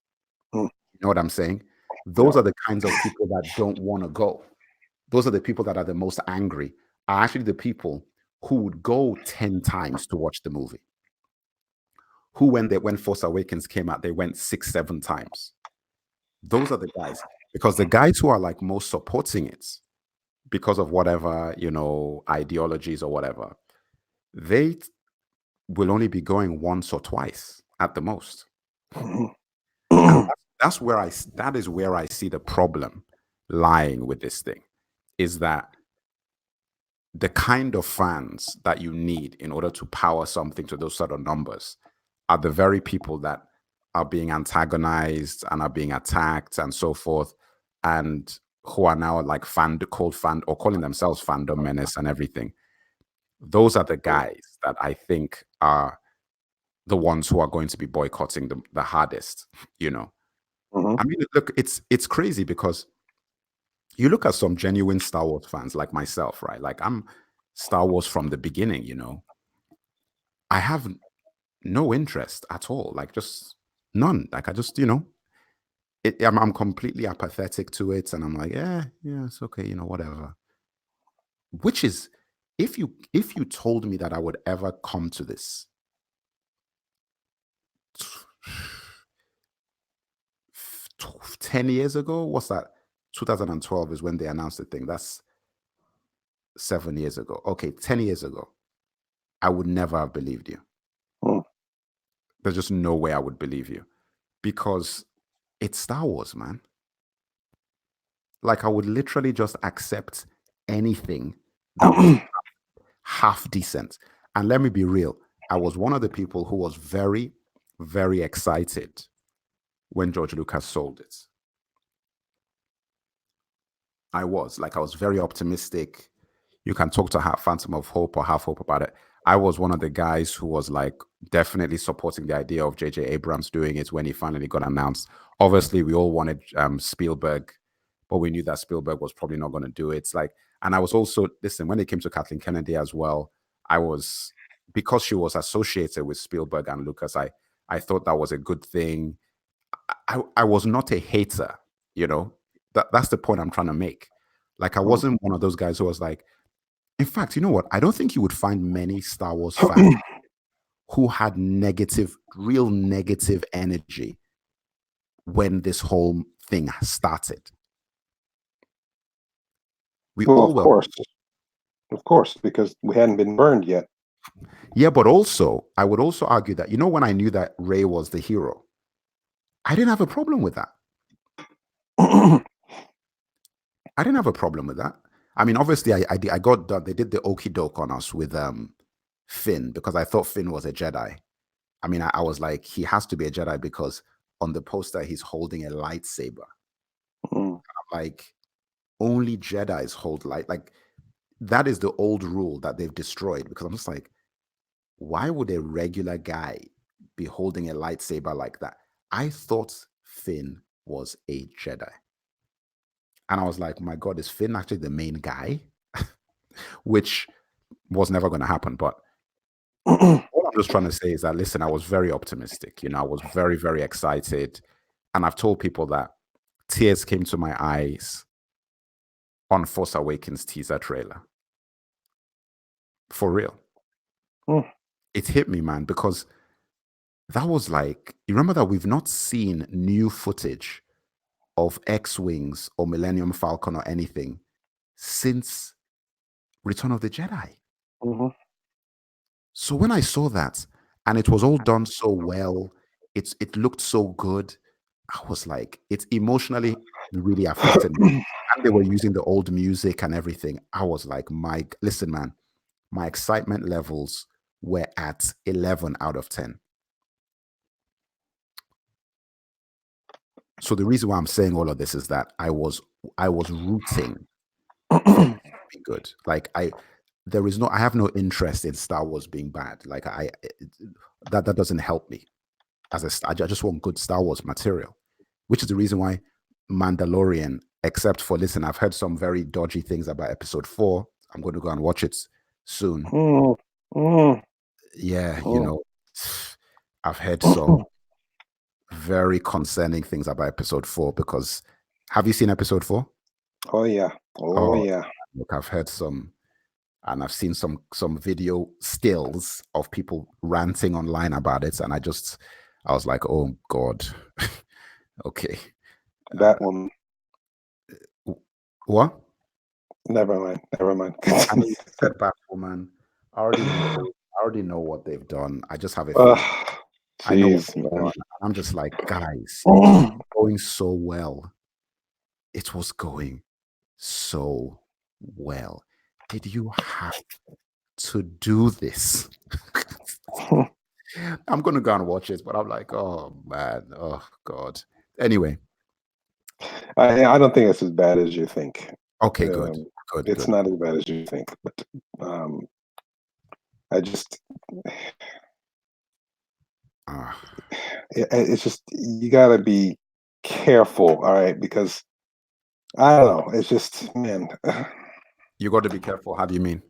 You know what I'm saying? Those are the kinds of people that don't want to go. Those are the people that are the most angry, are actually the people who would go 10 times to watch the movie. Who, when Force Awakens came out, they went 6, 7 times. Those are the guys. Because the guys who are like most supporting it, because of whatever, ideologies or whatever, they will only be going once or twice at the most. And that is where I see the problem lying with this thing, is that the kind of fans that you need in order to power something to those sort of numbers are the very people that are being antagonized and are being attacked and so forth, and who are now like calling themselves fandom menace and everything. Those are the guys that I think are the ones who are going to be boycotting the hardest, I mean, look, it's crazy because you look at some genuine Star Wars fans like myself, right? Like I'm Star Wars from the beginning, I have no interest at all, like just none. Like I just, I'm completely apathetic to it, and I'm like, yeah, it's okay, whatever. Which is, if you told me that I would ever come to this 10 years ago, what's that? 2012 is when they announced the thing. That's 7 years ago. Okay, 10 years ago, I would never have believed you. There's just no way I would believe you, because it's Star Wars, man. Like I would literally just accept anything that was half decent. And let me be real, I was one of the people who was very, very excited when George Lucas sold it. I was very optimistic. You can talk to Phantom of Hope or Half Hope about it. I was one of the guys who was like definitely supporting the idea of J.J. Abrams doing it when he finally got announced. Obviously, we all wanted Spielberg, but we knew that Spielberg was probably not going to do it. And I was also, listen, when it came to Kathleen Kennedy as well, because she was associated with Spielberg and Lucas, I thought that was a good thing. I was not a hater, that's the point I'm trying to make. Like, I wasn't one of those guys who was like, in fact, you know what? I don't think you would find many Star Wars fans who had real negative energy when this whole thing started. Of course, because we hadn't been burned yet. Yeah, but also, I would also argue that, when I knew that Rey was the hero, I didn't have a problem with that. I didn't have a problem with that. I mean, obviously, I got done. They did the okie doke on us with Finn, because I thought Finn was a Jedi. I mean, I was like, he has to be a Jedi because on the poster he's holding a lightsaber. I'm like, only Jedis hold light. Like, that is the old rule that they've destroyed, because I'm just like, why would a regular guy be holding a lightsaber like that? I thought Finn was a Jedi. And I was like, my God, is Finn actually the main guy? Which was never going to happen. But what I'm just trying to say is that, listen, I was very optimistic. I was very, very excited. And I've told people that tears came to my eyes on Force Awakens teaser trailer. For real. It hit me, man, because that was like, you remember that we've not seen new footage of X-Wings or Millennium Falcon or anything since Return of the Jedi. So when I saw that, and it was all done so well, it looked so good, I was like, it emotionally really affected me. And they were using the old music and everything. I was like, listen, man, my excitement levels were at 11 out of 10. So the reason why I'm saying all of this is that I was rooting for it to be good. Like, I have no interest in Star Wars being bad. Like, that doesn't help me. I just want good Star Wars material, which is the reason why Mandalorian, except for, listen, I've heard some very dodgy things about episode 4. I'm going to go and watch it soon. Yeah, I've heard some very concerning things about episode 4, because have you seen episode 4? Oh yeah. Yeah. Look, I've heard some, and I've seen some video stills of people ranting online about it, and I was like, oh God. Okay. That one. What? Never mind. I mean, said Batwoman. I already know what they've done. I just have a feeling. I know what they've done. I'm just like, guys, it's going so well. It was going so well. Did you have to do this? I'm gonna go and watch it, but I'm like, oh man, oh God. Anyway, I don't think it's as bad as you think. Okay, good. It's not as bad as you think, but I just it's just, you gotta be careful, all right? Because I don't know, it's just, man. You got to be careful. How do you mean?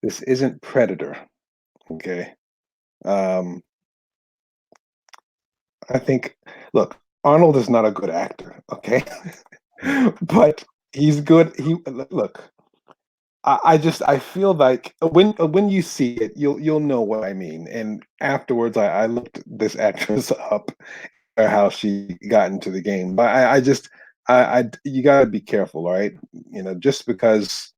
This isn't Predator, okay? I think, look, Arnold is not a good actor, okay? But he's good. Look, I feel like when you see it, you'll know what I mean. And afterwards, I looked this actress up, or how she got into the game. But you gotta be careful, all right? Just because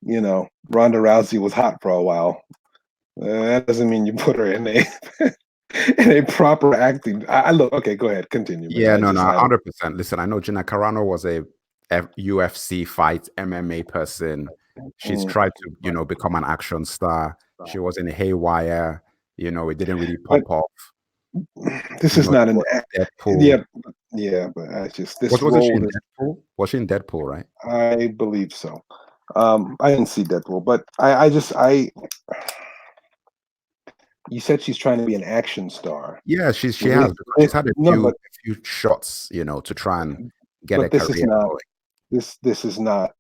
Ronda Rousey was hot for a while, that doesn't mean you put her in a in a proper acting. I look, okay, go ahead, continue. Yeah, no, 100%. Listen, I know Gina Carano was a UFC fight MMA person. She's tried to, become an action star. She was in Haywire. It didn't really pop off. This is not an Deadpool. Yeah, but I just this wasn't role. She in Deadpool? Was she in Deadpool, right? I believe so. I didn't see Deadpool, but you said she's trying to be an action star. Yeah, she's had a few shots, to try and get a career going. This is not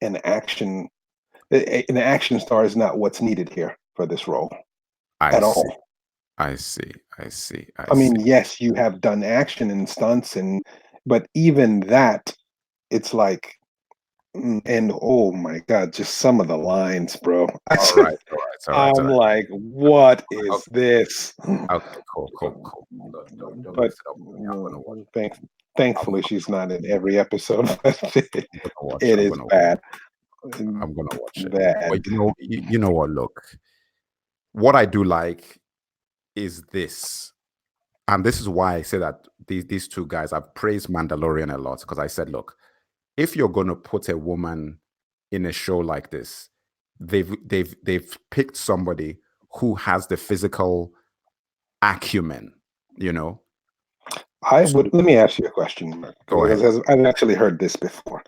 an action. An action star is not what's needed here for this role at all. I see. I mean, yes, you have done action and stunts, but even that, it's like, and oh my God, just some of the lines, bro. All right. I'm like, what is this? Okay, cool. But thankfully, she's not in every episode. It is bad. I'm gonna watch it. But you know what? Look, what I do like is this, and this is why I say that these two guys, I've praised Mandalorian a lot, because I said, look, if you're gonna put a woman in a show like this, they've picked somebody who has the physical acumen, Let me ask you a question, Mark, Go ahead. because I've actually heard this before.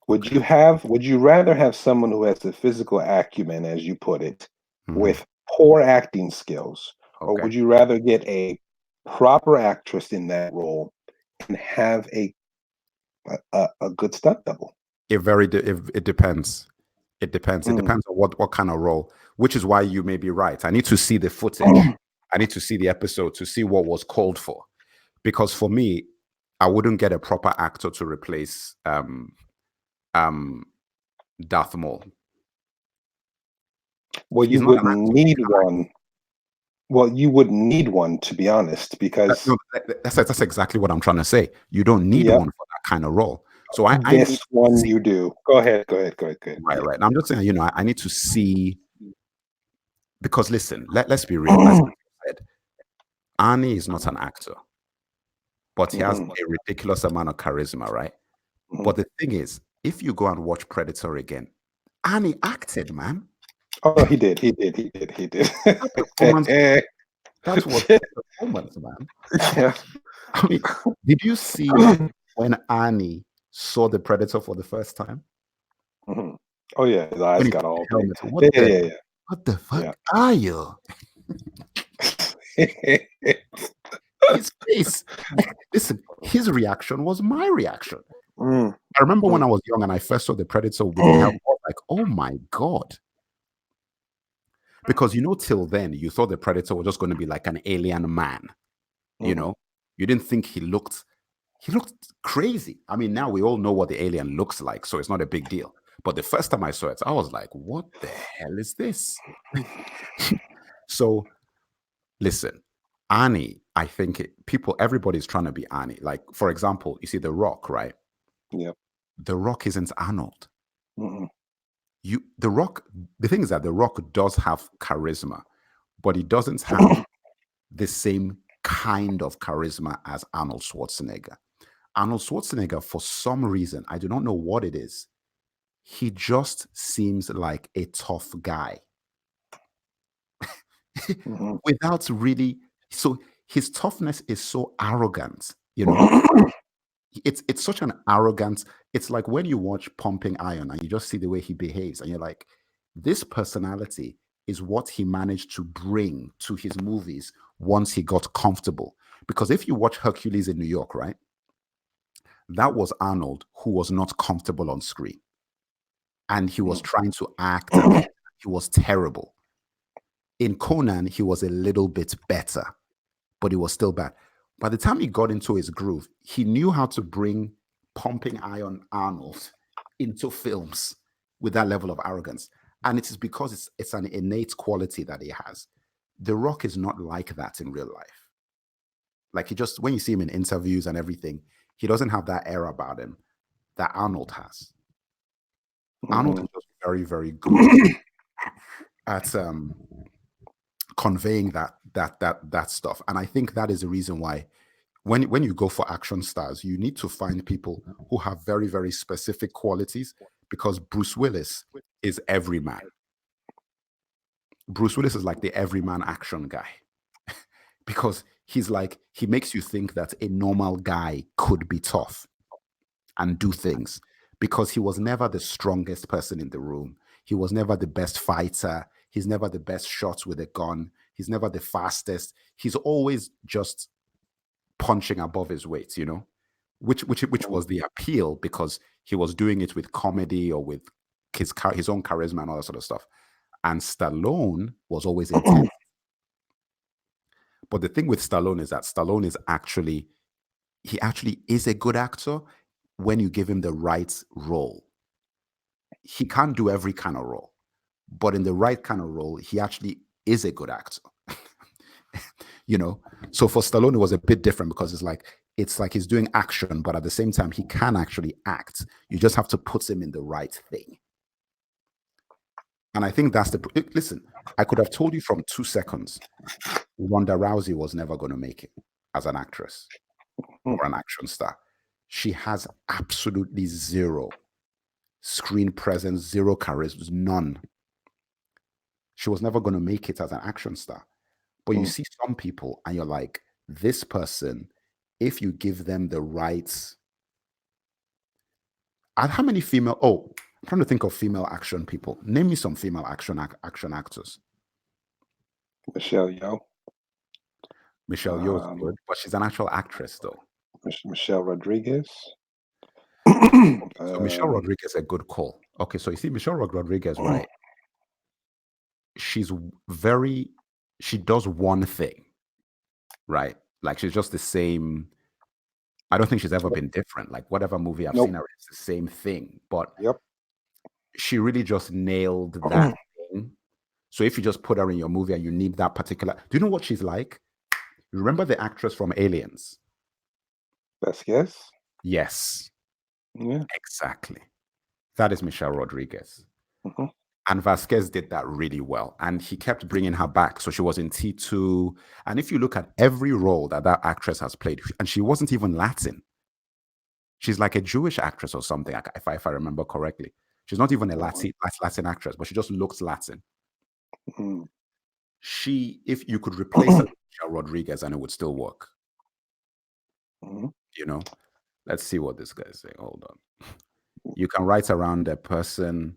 Would you rather have someone who has the physical acumen, as you put it, with poor acting skills, or Okay. would you rather get a proper actress in that role and have a good stunt double? It depends. It depends. It depends on what kind of role, which is why you may be right. I need to see the footage. I need to see the episode to see what was called for. Because for me, I wouldn't get a proper actor to replace Darth Maul. Well, He's you not an wouldn't actor. need one. Well, you wouldn't need one, to be honest, because No, that's exactly what I'm trying to say. You don't need Yep. one for that kind of role. So I need this to one see. you do. Go ahead. Right, right. And I'm just saying, I need to see, because listen, let's be real. As I said, Arnie is not an actor, but he has a ridiculous amount of charisma, right? But the thing is, if you go and watch Predator again, Arnie acted, man. Oh, he did. That performance, that was a performance, man. Yeah. I mean, did you see when Arnie saw the Predator for the first time? Oh yeah, his eyes When he got took all the big. helmet, Yeah. what the fuck Yeah. are you? His face. Listen, his reaction was my reaction. I remember when I was young and I first saw the Predator with the helmet, I was like, oh my God. Because till then you thought the Predator was just going to be like an alien man. You didn't think he looked crazy. I mean, now we all know what the alien looks like, so it's not a big deal. But the first time I saw it, I was like, what the hell is this? So listen, Arnie, I think everybody's trying to be Arnie. Like, for example, you see The Rock, right? Yep. The Rock isn't Arnold. The Rock, the thing is that The Rock does have charisma, but he doesn't have the same kind of charisma as Arnold Schwarzenegger. Arnold Schwarzenegger, for some reason, I do not know what it is, he just seems like a tough guy. Without really, so his toughness is so arrogant, it's such an arrogance. It's like when you watch Pumping Iron and you just see the way he behaves and you're like, this personality is what he managed to bring to his movies once he got comfortable. Because if you watch Hercules in New York, right, that was Arnold who was not comfortable on screen. And he was trying to act, and he was terrible. In Conan, he was a little bit better, but he was still bad. By the time he got into his groove, he knew how to bring Pumping Iron Arnold into films with that level of arrogance. And it is because it's an innate quality that he has. The Rock is not like that in real life. Like, when you see him in interviews and everything, he doesn't have that air about him that Arnold has. Arnold is just very, very good at conveying that stuff. And I think that is the reason why when you go for action stars, you need to find people who have very, very specific qualities, because Bruce Willis is everyman. Bruce Willis is like the everyman action guy because he makes you think that a normal guy could be tough and do things, because he was never the strongest person in the room. He was never the best fighter. He's never the best shot with a gun. He's never the fastest. He's always just punching above his weight, which was the appeal, because he was doing it with comedy or with his own charisma and all that sort of stuff. And Stallone was always intense. But the thing with Stallone is that Stallone is actually is a good actor when you give him the right role. He can't do every kind of role, but in the right kind of role, he actually is a good actor. So for Stallone, it was a bit different, because it's like he's doing action, but at the same time, he can actually act. You just have to put him in the right thing. And I think that's listen, I could have told you from 2 seconds, Ronda Rousey was never going to make it as an actress or an action star. She has absolutely zero screen presence, zero charisma, none. She was never going to make it as an action star. But you see some people and you're like, this person if you give them the rights. How many female? Oh, I'm trying to think of female action people. Name me some female action actors. Michelle Yeoh. Michelle Yeoh's good, but she's an actual actress though. Michelle Rodriguez. So Michelle Rodriguez a good call. Okay, so you see Michelle Rodriguez, right? She does one thing, right? Like she's just the same. I don't think she's ever been different. Like whatever movie I've seen her, it's the same thing. But she really just nailed that thing. So if you just put her in your movie and you need that particular, do you know what she's like? Remember the actress from Aliens? Vasquez? Yes. Yeah. Exactly. That is Michelle Rodriguez. And Vasquez did that really well. And he kept bringing her back. So she was in T2. And if you look at every role that actress has played, and she wasn't even Latin. She's like a Jewish actress or something, if I remember correctly. She's not even a Latin actress, but she just looks Latin. If you could replace her with Michelle Rodriguez and it would still work. You know? Let's see what this guy is saying. Hold on. You can write around a person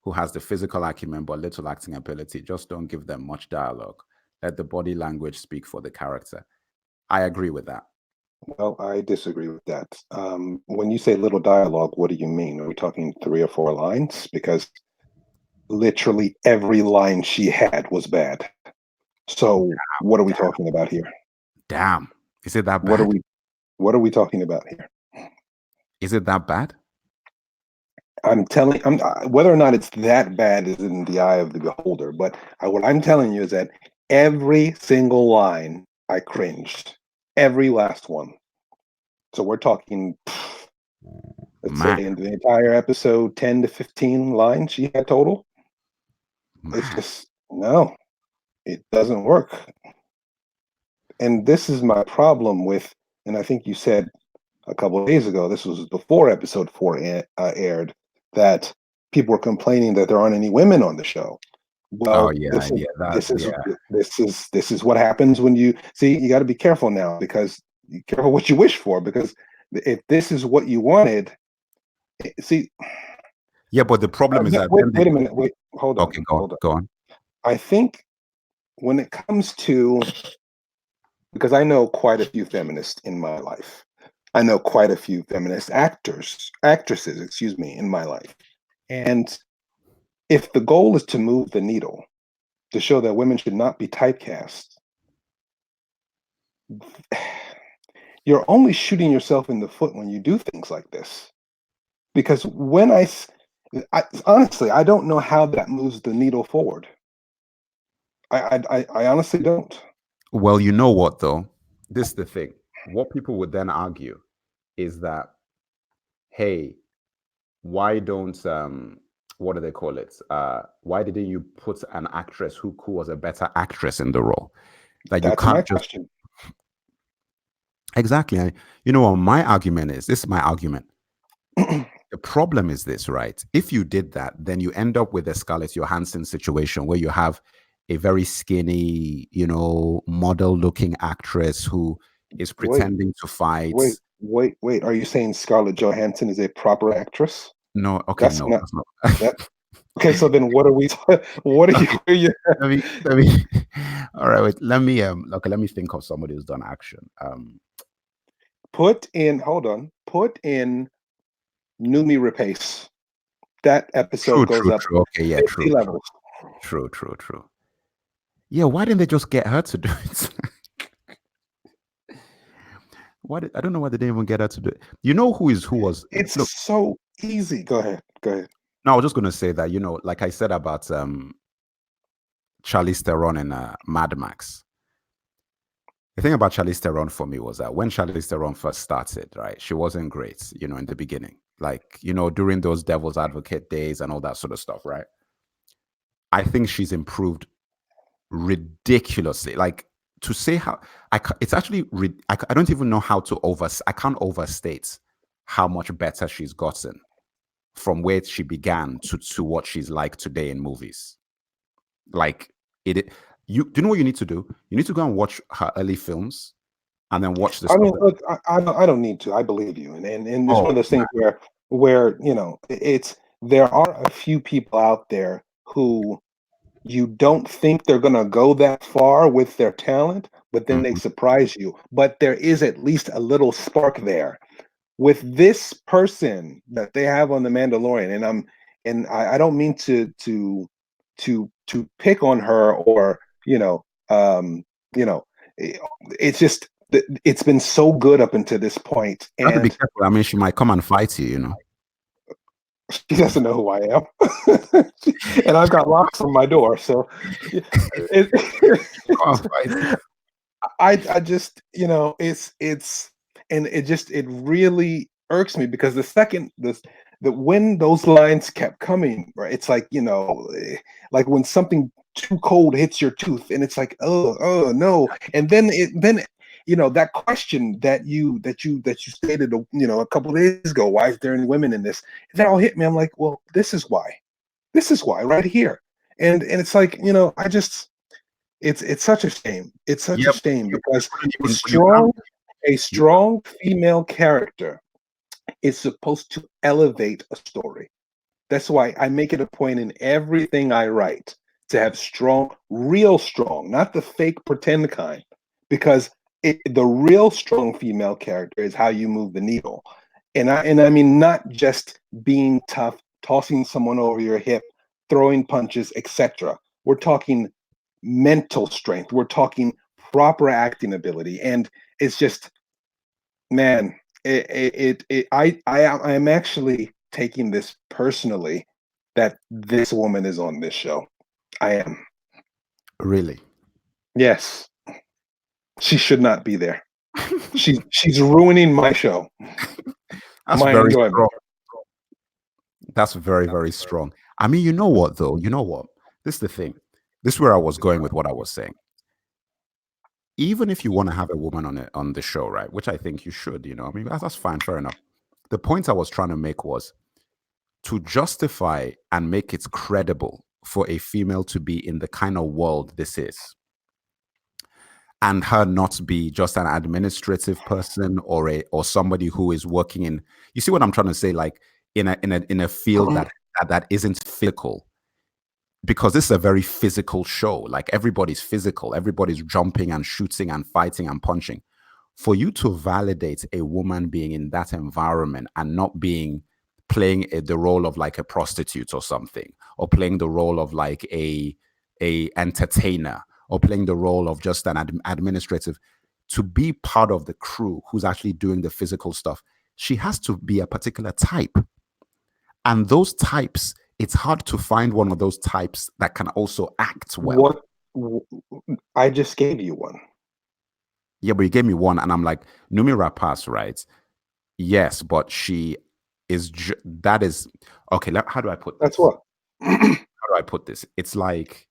who has the physical acumen but little acting ability. Just don't give them much dialogue. Let the body language speak for the character. I agree with that. Well, I disagree with that. When you say little dialogue, what do you mean? Are we talking 3 or 4 lines? Because literally every line she had was bad. So what are we talking about here? Damn. Is it that bad? What are we talking about here? Is it that bad? Whether or not it's that bad is in the eye of the beholder. But what I'm telling you is that every single line I cringed, every last one. So we're talking, let's say in the entire episode, 10 to 15 lines she had total. It's just, no, it doesn't work. And this is my problem with, and I think you said a couple of days ago, this was before episode 4 aired, that people were complaining that there aren't any women on the show. Well, this is what happens when you see. You got to be careful now, because you careful what you wish for, because if this is what you wanted, see. Yeah, but the problem is that. Wait a minute. Hold on. Okay, go on. I think when it comes to, because I know quite a few feminists in my life. I know quite a few feminist actresses, in my life. And if the goal is to move the needle, to show that women should not be typecast, you're only shooting yourself in the foot when you do things like this. Because when I honestly, I don't know how that moves the needle forward. I honestly don't. Well, you know what, though? This is the thing. What people would then argue is that, hey, why don't what do they call it? Why didn't you put an actress who was a better actress in the role? Like, that's you can't my just question. Exactly. You know what my argument is? This is my argument. The problem is this, right? If you did that, then you end up with a Scarlett Johansson situation where you have a very skinny, model-looking actress who is pretending to fight. Wait. Are you saying Scarlett Johansson is a proper actress? No. Okay, that's not. Okay, so then what are we? What are you? Let me. All right, wait. Let me. Let me think of somebody who's done action. Put in Numi Rapace. That episode goes up. Okay, yeah, true. Yeah, why didn't they just get her to do it? I don't know why they didn't even get her to do it. You know who was? It's so easy. Go ahead. No, I was just going to say that, like I said about Charlize Theron in Mad Max. The thing about Charlize Theron for me was that when Charlize Theron first started, right, she wasn't great, in the beginning. Like, during those Devil's Advocate days and all that sort of stuff, right? I think she's improved ridiculously. Like, to say how, it's actually, I don't even know how to I can't overstate how much better she's gotten from where she began to what she's like today in movies. Like, do you know what you need to do? You need to go and watch her early films and then watch this. I mean, look, I don't need to. I believe you, and it's one of those things where it's there are a few people out there who you don't think they're gonna go that far with their talent, but then they surprise you. But there is at least a little spark there with this person that they have on the Mandalorian, and I don't mean to pick on her or you know it's just it's been so good up until this point, You have to be and careful. I mean, she might come and fight you, you know. she doesn't know who I am, and I've got locks on my door, so it, I just it's and it really irks me because the second the when those lines kept coming, right, it's like like when something too cold hits your tooth and it's like, oh no, and then that question that you stated a couple of days ago, why is there any women in this, that all hit me. I'm like, well, this is why right here. And it's like, I just it's such a shame. It's such a shame because a strong female character is supposed to elevate a story. That's why I make it a point in everything I write to have strong, real strong, not the fake pretend kind, because the real strong female character is how you move the needle. And I mean not just being tough, tossing someone over your hip, throwing punches, etc. We're talking mental strength. We're talking proper acting ability, and it's just, man, I am actually taking this personally that this woman is on this show. I am. Really? Yes. She should not be there. She's ruining my show. That's my very enjoyment. strong. That's very, very strong. I mean, you know what though? You know what? This is the thing. This is where I was going with what I was saying. Even if you want to have a woman on the show, right? Which I think you should, I mean, that's fine, fair enough. The point I was trying to make was to justify and make it credible for a female to be in the kind of world this is, and her not be just an administrative person or somebody who is working in, you see what I'm trying to say, like in a field that isn't physical, because this is a very physical show. Like everybody's physical, everybody's jumping and shooting and fighting and punching. For you to validate a woman being in that environment and not being playing the role of like a prostitute or something, or playing the role of like a entertainer, or playing the role of just an administrative, to be part of the crew who's actually doing the physical stuff, she has to be a particular type. And those types, it's hard to find one of those types that can also act well. I just gave you one. Yeah, but you gave me one, and I'm like, Numi Rapace, right? Yes, but she is. That is okay. How do I put this? That's what. How do I put this? It's like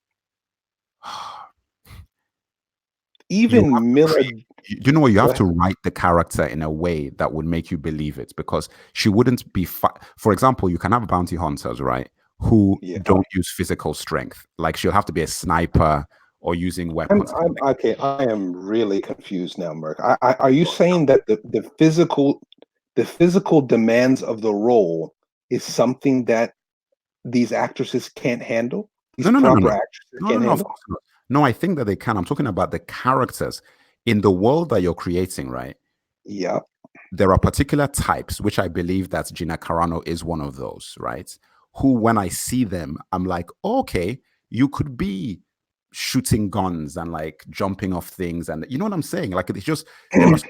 even Miller. You know what? You have to write the character in a way that would make you believe it, because she wouldn't be. For example, you can have bounty hunters, right, who don't use physical strength. Like she'll have to be a sniper or using weapons. Okay, I am really confused now, Merc. Are you saying that the physical demands of the role is something that these actresses can't handle? These proper actresses can't handle? No, I think that they can. I'm talking about the characters in the world that you're creating, right? Yeah. There are particular types, which I believe that Gina Carano is one of those, right? Who, when I see them, I'm like, okay, you could be shooting guns and like jumping off things, and you know what I'm saying? Like it's just there's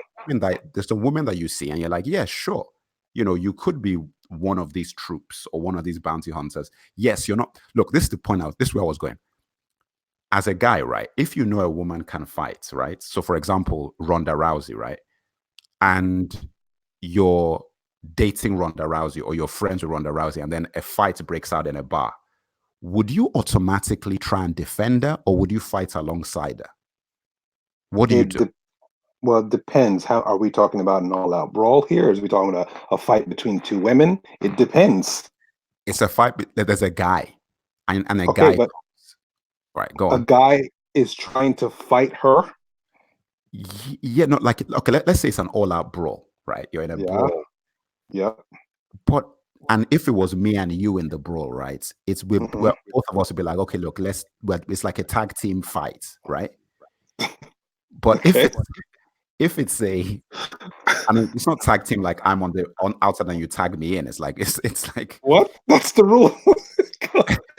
a woman that you see, and you're like, yeah, sure, you could be one of these troops or one of these bounty hunters. Yes, you're not. Look, this is the point. This is where I was going. As a guy, right? If you know a woman can fight, right? So, for example, Ronda Rousey, right? And you're dating Ronda Rousey or you're friends with Ronda Rousey, and then a fight breaks out in a bar, would you automatically try and defend her, or would you fight alongside her? What do you do? Well, it depends. How are we talking about an all-out brawl here? Is we talking about a fight between two women? It depends. It's a fight. There's a guy, and a guy. But right, go on. A guy is trying to fight her. Yeah, no, like okay, let's say it's an all-out brawl, right? You're in a brawl, Yep. but and if it was me and you in the brawl, right? It's well, both of us would be like, okay, look, it's like a tag team fight, right? But Okay. if it's a I mean, it's not tag team like I'm on outside and you tag me in. It's like it's like What? That's the rule.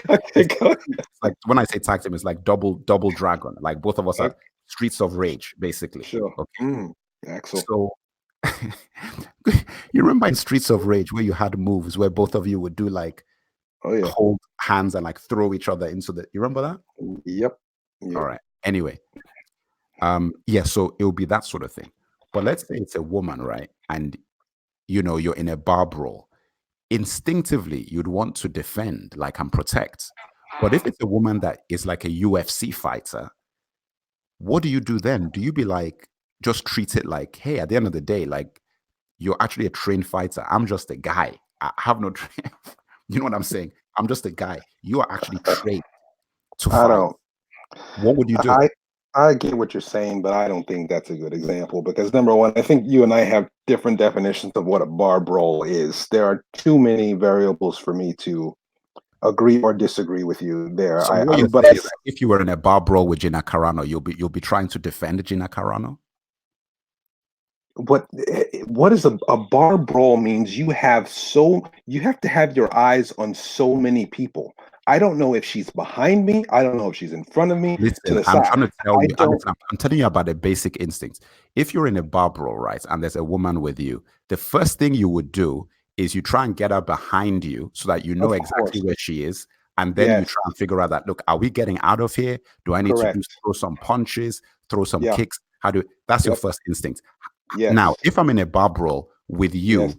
Okay, go ahead. it's like when I say tag team, it's like double dragon. Like both of us are Streets of Rage, basically. Sure. Okay. Axel. So you remember in Streets of Rage where you had moves where both of you would do like hold hands and like throw each other into the. You remember that? Yep. All right. Anyway, yeah. So it will be that sort of thing. But let's say it's a woman, right? And you're in a bar brawl. Instinctively, you'd want to defend, like, and protect. But if it's a woman that is like a UFC fighter, what do you do then? Do you be like, just treat it like, hey, at the end of the day, like, you're actually a trained fighter. I'm just a guy. I have no you know what I'm saying? I'm just a guy. You are actually trained to fight. What would you do? I get what you're saying, but I don't think that's a good example because number one, I think you and I have different definitions of what a bar brawl is. There are too many variables for me to agree or disagree with you there. So what you're saying is that if you were in a bar brawl with Gina Carano, you'll be trying to defend Gina Carano? What is a bar brawl means you have to have your eyes on so many people. I don't know if she's behind me. I don't know if she's in front of me. Listen, to the I'm side. trying to tell you, Alex, I'm telling you about the basic instincts. If you're in a bar brawl, right, and there's a woman with you, the first thing you would do is you try and get her behind you so that you know exactly where she is. And then you try and figure out that, look, are we getting out of here? Do I need to throw some punches, throw some kicks? That's your first instinct. Now, if I'm in a bar brawl with you,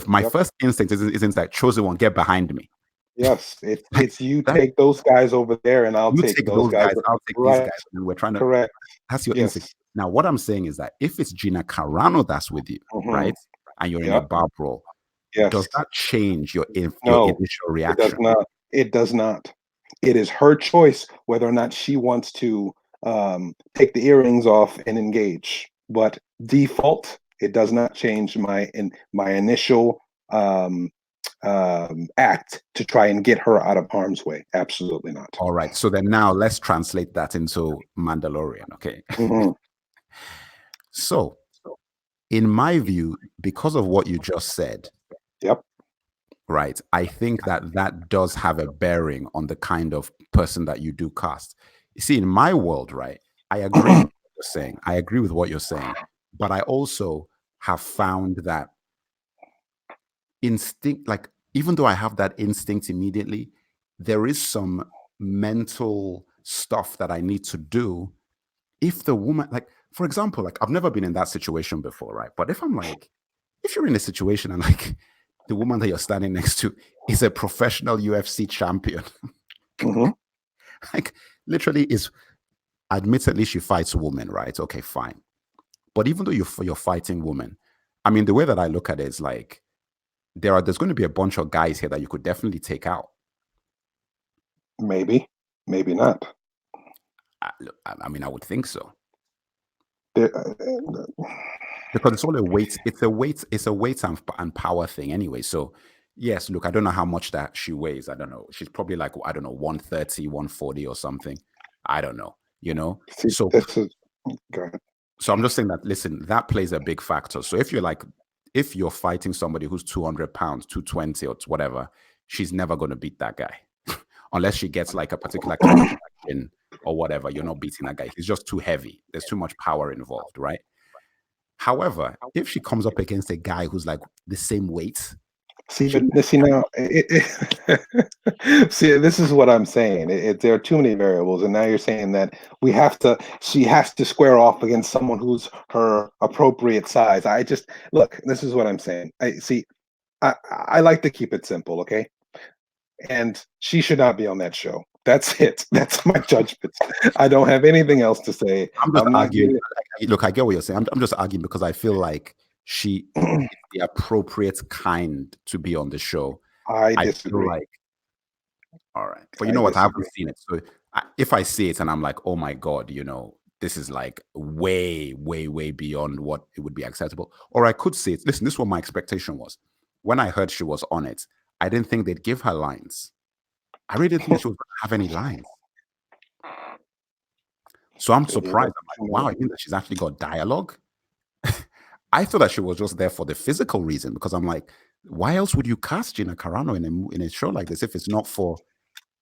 my first instinct isn't like, chosen one, get behind me. Yes, it's you take those guys over there, and I'll take those guys. I'll take these guys, and we're trying to. Correct. That's your instinct. Now, what I'm saying is that if it's Gina Carano that's with you, right, and you're in a bar brawl, does that change your initial reaction? It does not. It does not. It is her choice whether or not she wants to take the earrings off and engage. But default, it does not change my initial act to try and get her out of harm's way. Absolutely not. All right. So then now let's translate that into Mandalorian. Okay. So in my view, because of what you just said, right, I think that does have a bearing on the kind of person that you do cast. You see, in my world, right, I agree with what you're saying. I agree with what you're saying. But I also have found that instinct, like, even though I have that instinct immediately, there is some mental stuff that I need to do. If the woman, like, for example, like, I've never been in that situation before, right? But if you're in a situation and like the woman that you're standing next to is a professional UFC champion, like, literally is, admittedly, she fights women, right? Okay, fine. But even though you're fighting women, I mean, the way that I look at it is like, there's going to be a bunch of guys here that you could definitely take out. Maybe not. I mean, I would think so. Because it's all a weight. It's a weight and power thing anyway. So yes, look, I don't know how much that she weighs. I don't know. She's probably like, I don't know, 130, 140 or something. I don't know, See, so so I'm just saying that, listen, that plays a big factor. So if you're fighting somebody who's 200 pounds, 220 or whatever, she's never going to beat that guy. Unless she gets like a particular kind of action or whatever, you're not beating that guy. He's just too heavy. There's too much power involved, right? However, if she comes up against a guy who's like the same weight, see, this is what I'm saying. There are too many variables, and now you're saying that she has to square off against someone who's her appropriate size. Look, this is what I'm saying. I like to keep it simple, okay? And she should not be on that show. That's it. That's my judgment. I don't have anything else to say. I'm just arguing. Look, I get what you're saying. I'm just arguing because I feel like she is the appropriate kind to be on the show. I disagree. Feel like, all right. But you know what? I haven't seen it. So if I see it and I'm like, oh my God, this is like way, way, way beyond what it would be acceptable. Or I could say, listen, this is what my expectation was. When I heard she was on it, I didn't think they'd give her lines. I really didn't think she was going to have any lines. So I'm surprised. I'm like, wow, I mean that she's actually got dialogue. I thought that she was just there for the physical reason, because I'm like, why else would you cast Gina Carano in a show like this if it's not for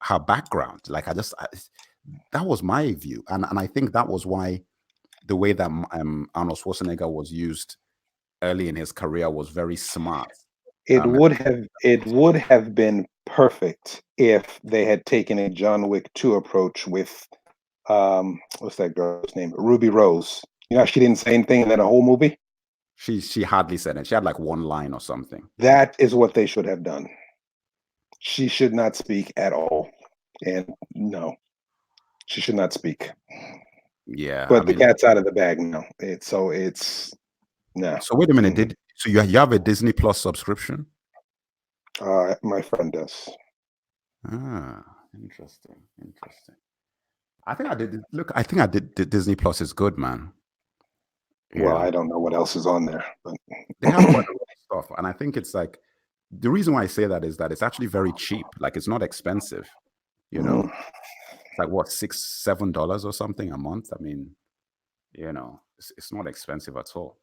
her background? Like, that was my view, and I think that was why the way that Arnold Schwarzenegger was used early in his career was very smart. It would have been perfect if they had taken a John Wick 2 approach with what's that girl's name? Ruby Rose. You know, she didn't say anything in that whole movie. She hardly said it. She had like one line or something. That is what they should have done. She should not speak at all. And no, she should not speak. Yeah. But the cat's out of the bag now. So wait a minute. So you have a Disney Plus subscription? My friend does. Ah, interesting. I think I did. Look, I think I did. Disney Plus is good, man. Well, I don't know what else is on there, but they have quite a lot of stuff, and I think it's like, the reason why I say that is that it's actually very cheap. Like, it's not expensive. You know, it's like what, $6-7 or something a month. I mean, you know, it's not expensive at all.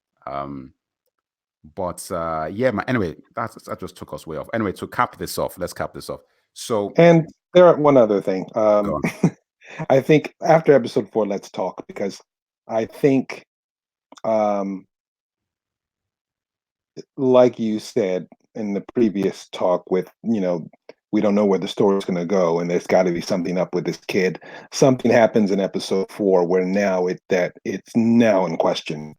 But yeah, anyway, that just took us way off. Anyway, to cap this off, let's cap this off. So, and there one other thing. I think after episode 4, let's talk, because I think, like you said in the previous talk, with, you know, we don't know where the story's going to go, and there's got to be something up with this kid. Something happens in episode 4 where now it's now in question.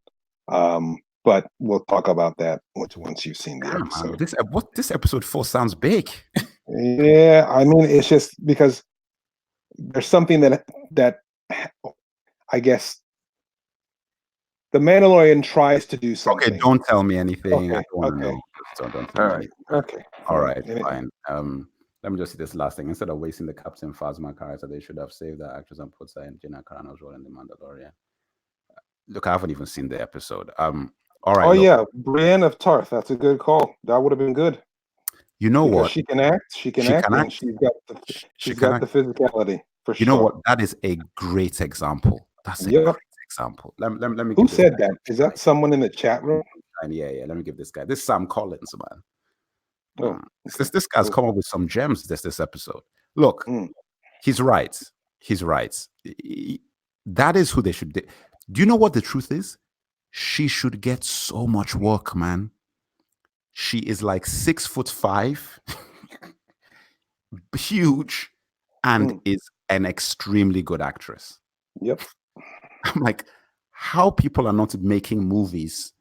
But we'll talk about that once you've seen the episode. This episode 4 sounds big. Yeah, I mean, it's just because there's something that I guess the Mandalorian tries to do something. Okay, don't tell me anything. Okay, I don't want to know. So don't tell me anything. Okay. All right, fine. Let me just see this last thing. Instead of wasting the Captain Phasma character, they should have saved the actress and put her in Gina Carano's role in The Mandalorian. Look, I haven't even seen the episode. All right. Oh, yeah, Brienne of Tarth. That's a good call. That would have been good. You know because what? She can act. She can act. And she's got the physicality for sure. You know what? That is a great example. That's a great example. Let me. Who said that? Is that someone in the chat room? Yeah. Let me give this guy. This is Sam Collins, man. Oh, this guy's come up with some gems this episode. Look, he's right. That is who they should do. Do you know what the truth is? She should get so much work, man. She is like 6'5", huge, and is an extremely good actress. Yep. I'm like, how people are not making movies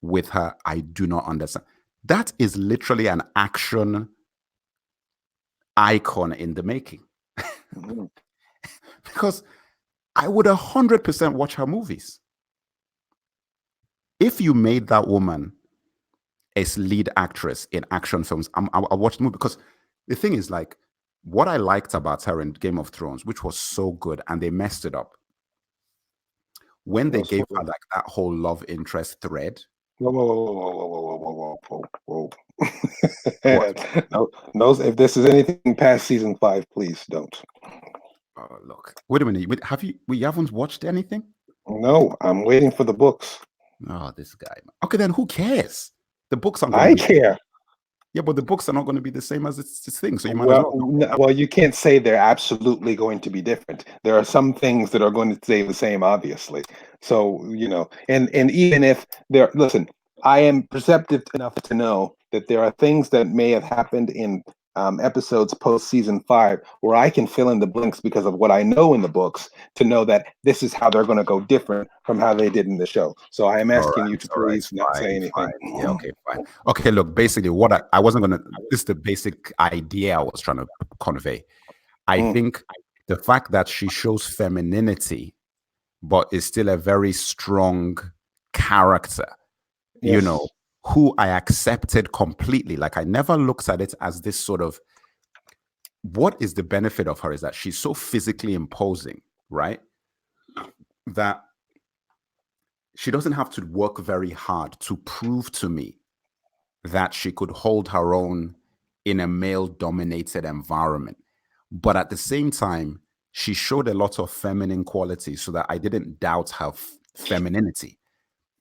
with her, I do not understand. That is literally an action icon in the making. Because I would 100% watch her movies. If you made that woman as lead actress in action films, I'll watch the movie. Because the thing is, like, what I liked about her in Game of Thrones, which was so good, and they messed it up, when they gave her like that whole love interest thread. Whoa. No, if this is anything past season 5, please don't. Look, wait a minute. We haven't watched anything? No, I'm waiting for the books. Oh, this guy. Okay, then who cares? The books aren't. I care. Yeah, but the books are not going to be the same as this thing. So you might well, you can't say they're absolutely going to be different. There are some things that are going to stay the same, obviously. So, you know, and even if listen, I am perceptive enough to know that there are things that may have happened in episodes post season 5 where I can fill in the blanks because of what I know in the books to know that this is how they're going to go different from how they did in the show. So I am asking you to please not say anything. Yeah, okay, fine. Okay, look, basically what I wasn't going to, this is the basic idea I was trying to convey. I think the fact that she shows femininity, but is still a very strong character, you know, who I accepted completely. Like, I never looked at it as this sort of, what is the benefit of her is that she's so physically imposing, right? that she doesn't have to work very hard to prove to me that she could hold her own in a male-dominated environment. But at the same time, she showed a lot of feminine qualities so that I didn't doubt her femininity.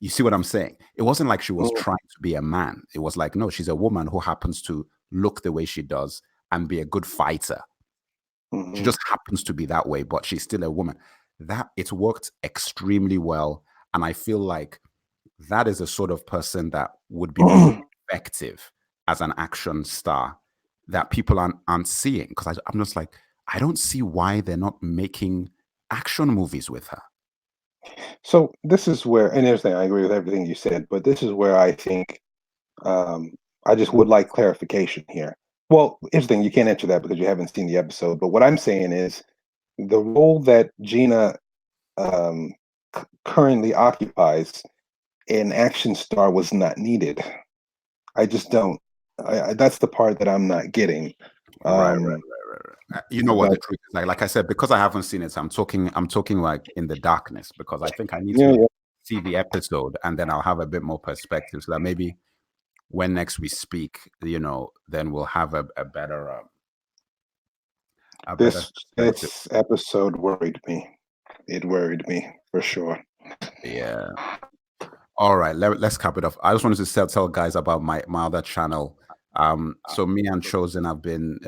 You see what I'm saying? It wasn't like she was trying to be a man. It was like, no, she's a woman who happens to look the way she does and be a good fighter. She just happens to be that way, but she's still a woman. That it worked extremely well. And I feel like that is the sort of person that would be really effective as an action star that people aren't seeing. Because I'm just like, I don't see why they're not making action movies with her. So this is where, and here's the thing, I agree with everything you said, but this is where I think I just would like clarification here. Well, here's the thing, you can't answer that because you haven't seen the episode. But what I'm saying is the role that Gina currently occupies an action star was not needed. I just don't. That's the part that I'm not getting. Right. You know what the truth is like I said, because I haven't seen it, I'm talking like in the darkness, because I think I need to see the episode and then I'll have a bit more perspective so that maybe when next we speak, then we'll have a better this episode worried me. It worried me for sure. Yeah. All right, let's cap it off. I just wanted to tell guys about my other channel. So me and Chosen have been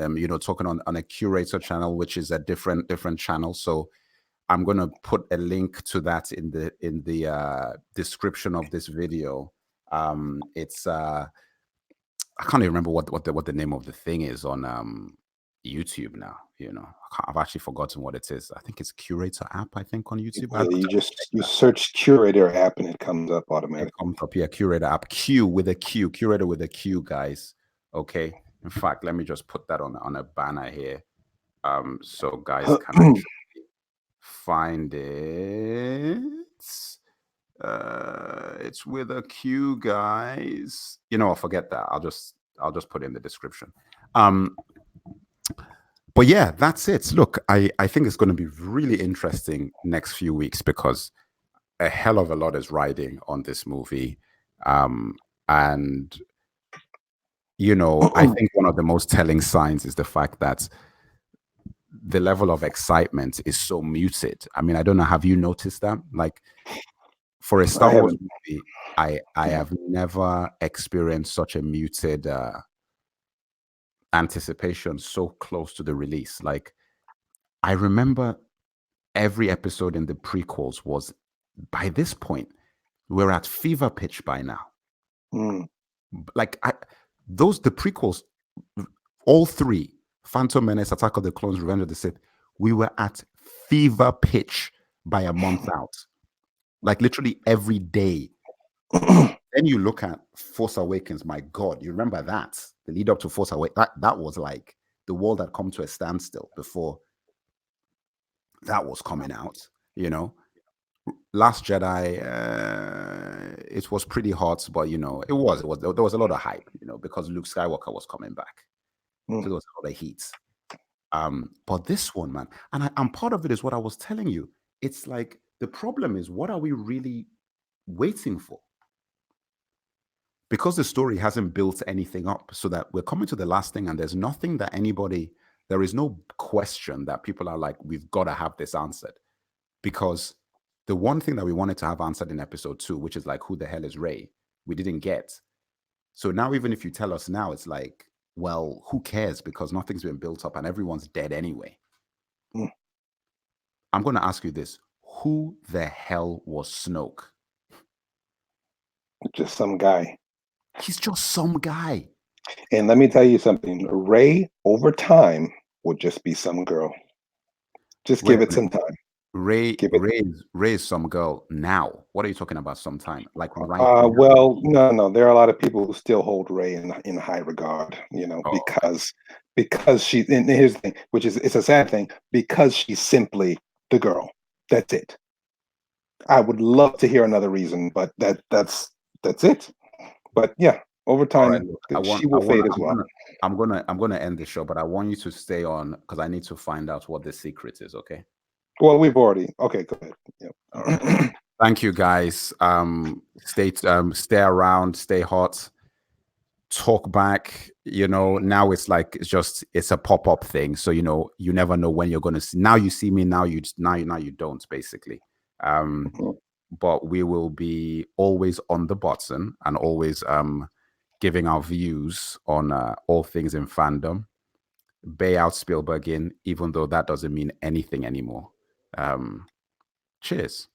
talking on a curator channel, which is a different channel. So I'm gonna put a link to that in the description of this video. It's I can't even remember what the name of the thing is on YouTube now. I've actually forgotten what it is. I think it's Curator app, I think, on YouTube. Yeah, you search Curator app and it comes up automatically. It comes up, yeah, Curator app. Curator with a Q, guys. Okay. In fact, let me just put that on a banner here. So guys can actually find it. It's with a Q, guys. I'll forget that. I'll just put it in the description. But yeah, that's it. Look, I think it's going to be really interesting next few weeks because a hell of a lot is riding on this movie. And I think one of the most telling signs is the fact that the level of excitement is so muted. I mean, I don't know. Have you noticed that? Like, for a Star Wars movie, I have never experienced such a muted anticipation so close to the release. Like, I remember every episode in the prequels was, by this point, we're at fever pitch by now. Like, the prequels, all three, Phantom Menace, Attack of the Clones, Revenge of the Sith, we were at fever pitch by a month out. Like, literally every day. Then you look at Force Awakens, my God, you remember that? The lead up to Force Awakens, that was like the world had come to a standstill before that was coming out, Last Jedi, it was pretty hot, but there was a lot of hype, because Luke Skywalker was coming back. So there was a lot of heat. But this one, man, and part of it is what I was telling you. It's like the problem is, what are we really waiting for? Because the story hasn't built anything up, so that we're coming to the last thing, and there's nothing that there is no question that people are like, we've got to have this answered. Because the one thing that we wanted to have answered in episode 2, which is like, who the hell is Rey, we didn't get. So now, even if you tell us now, it's like, well, who cares? Because nothing's been built up and everyone's dead anyway. I'm going to ask you this. Who the hell was Snoke? Just some guy. He's just some guy. And let me tell you something. Rey, over time, would just be some girl. Just give it some time. Rey is some girl now. What are you talking about? Sometime like right? Well, no. There are a lot of people who still hold Rey in high regard. Because she. And here's the thing, which is it's a sad thing, because she's simply the girl. That's it. I would love to hear another reason, but that's it. But yeah, over time, she will fade as well. I'm gonna end the show, but I want you to stay on because I need to find out what the secret is. Okay. Well, we've already. Okay, go ahead. Yep. All right. Thank you, guys. Stay around, stay hot. Talk back. You know, now it's like it's a pop-up thing. So you know, you never know when you're gonna see. Now you see me. Now you don't basically. But we will be always on the button and always giving our views on all things in fandom. Bay out Spielberg in, even though that doesn't mean anything anymore. Cheers.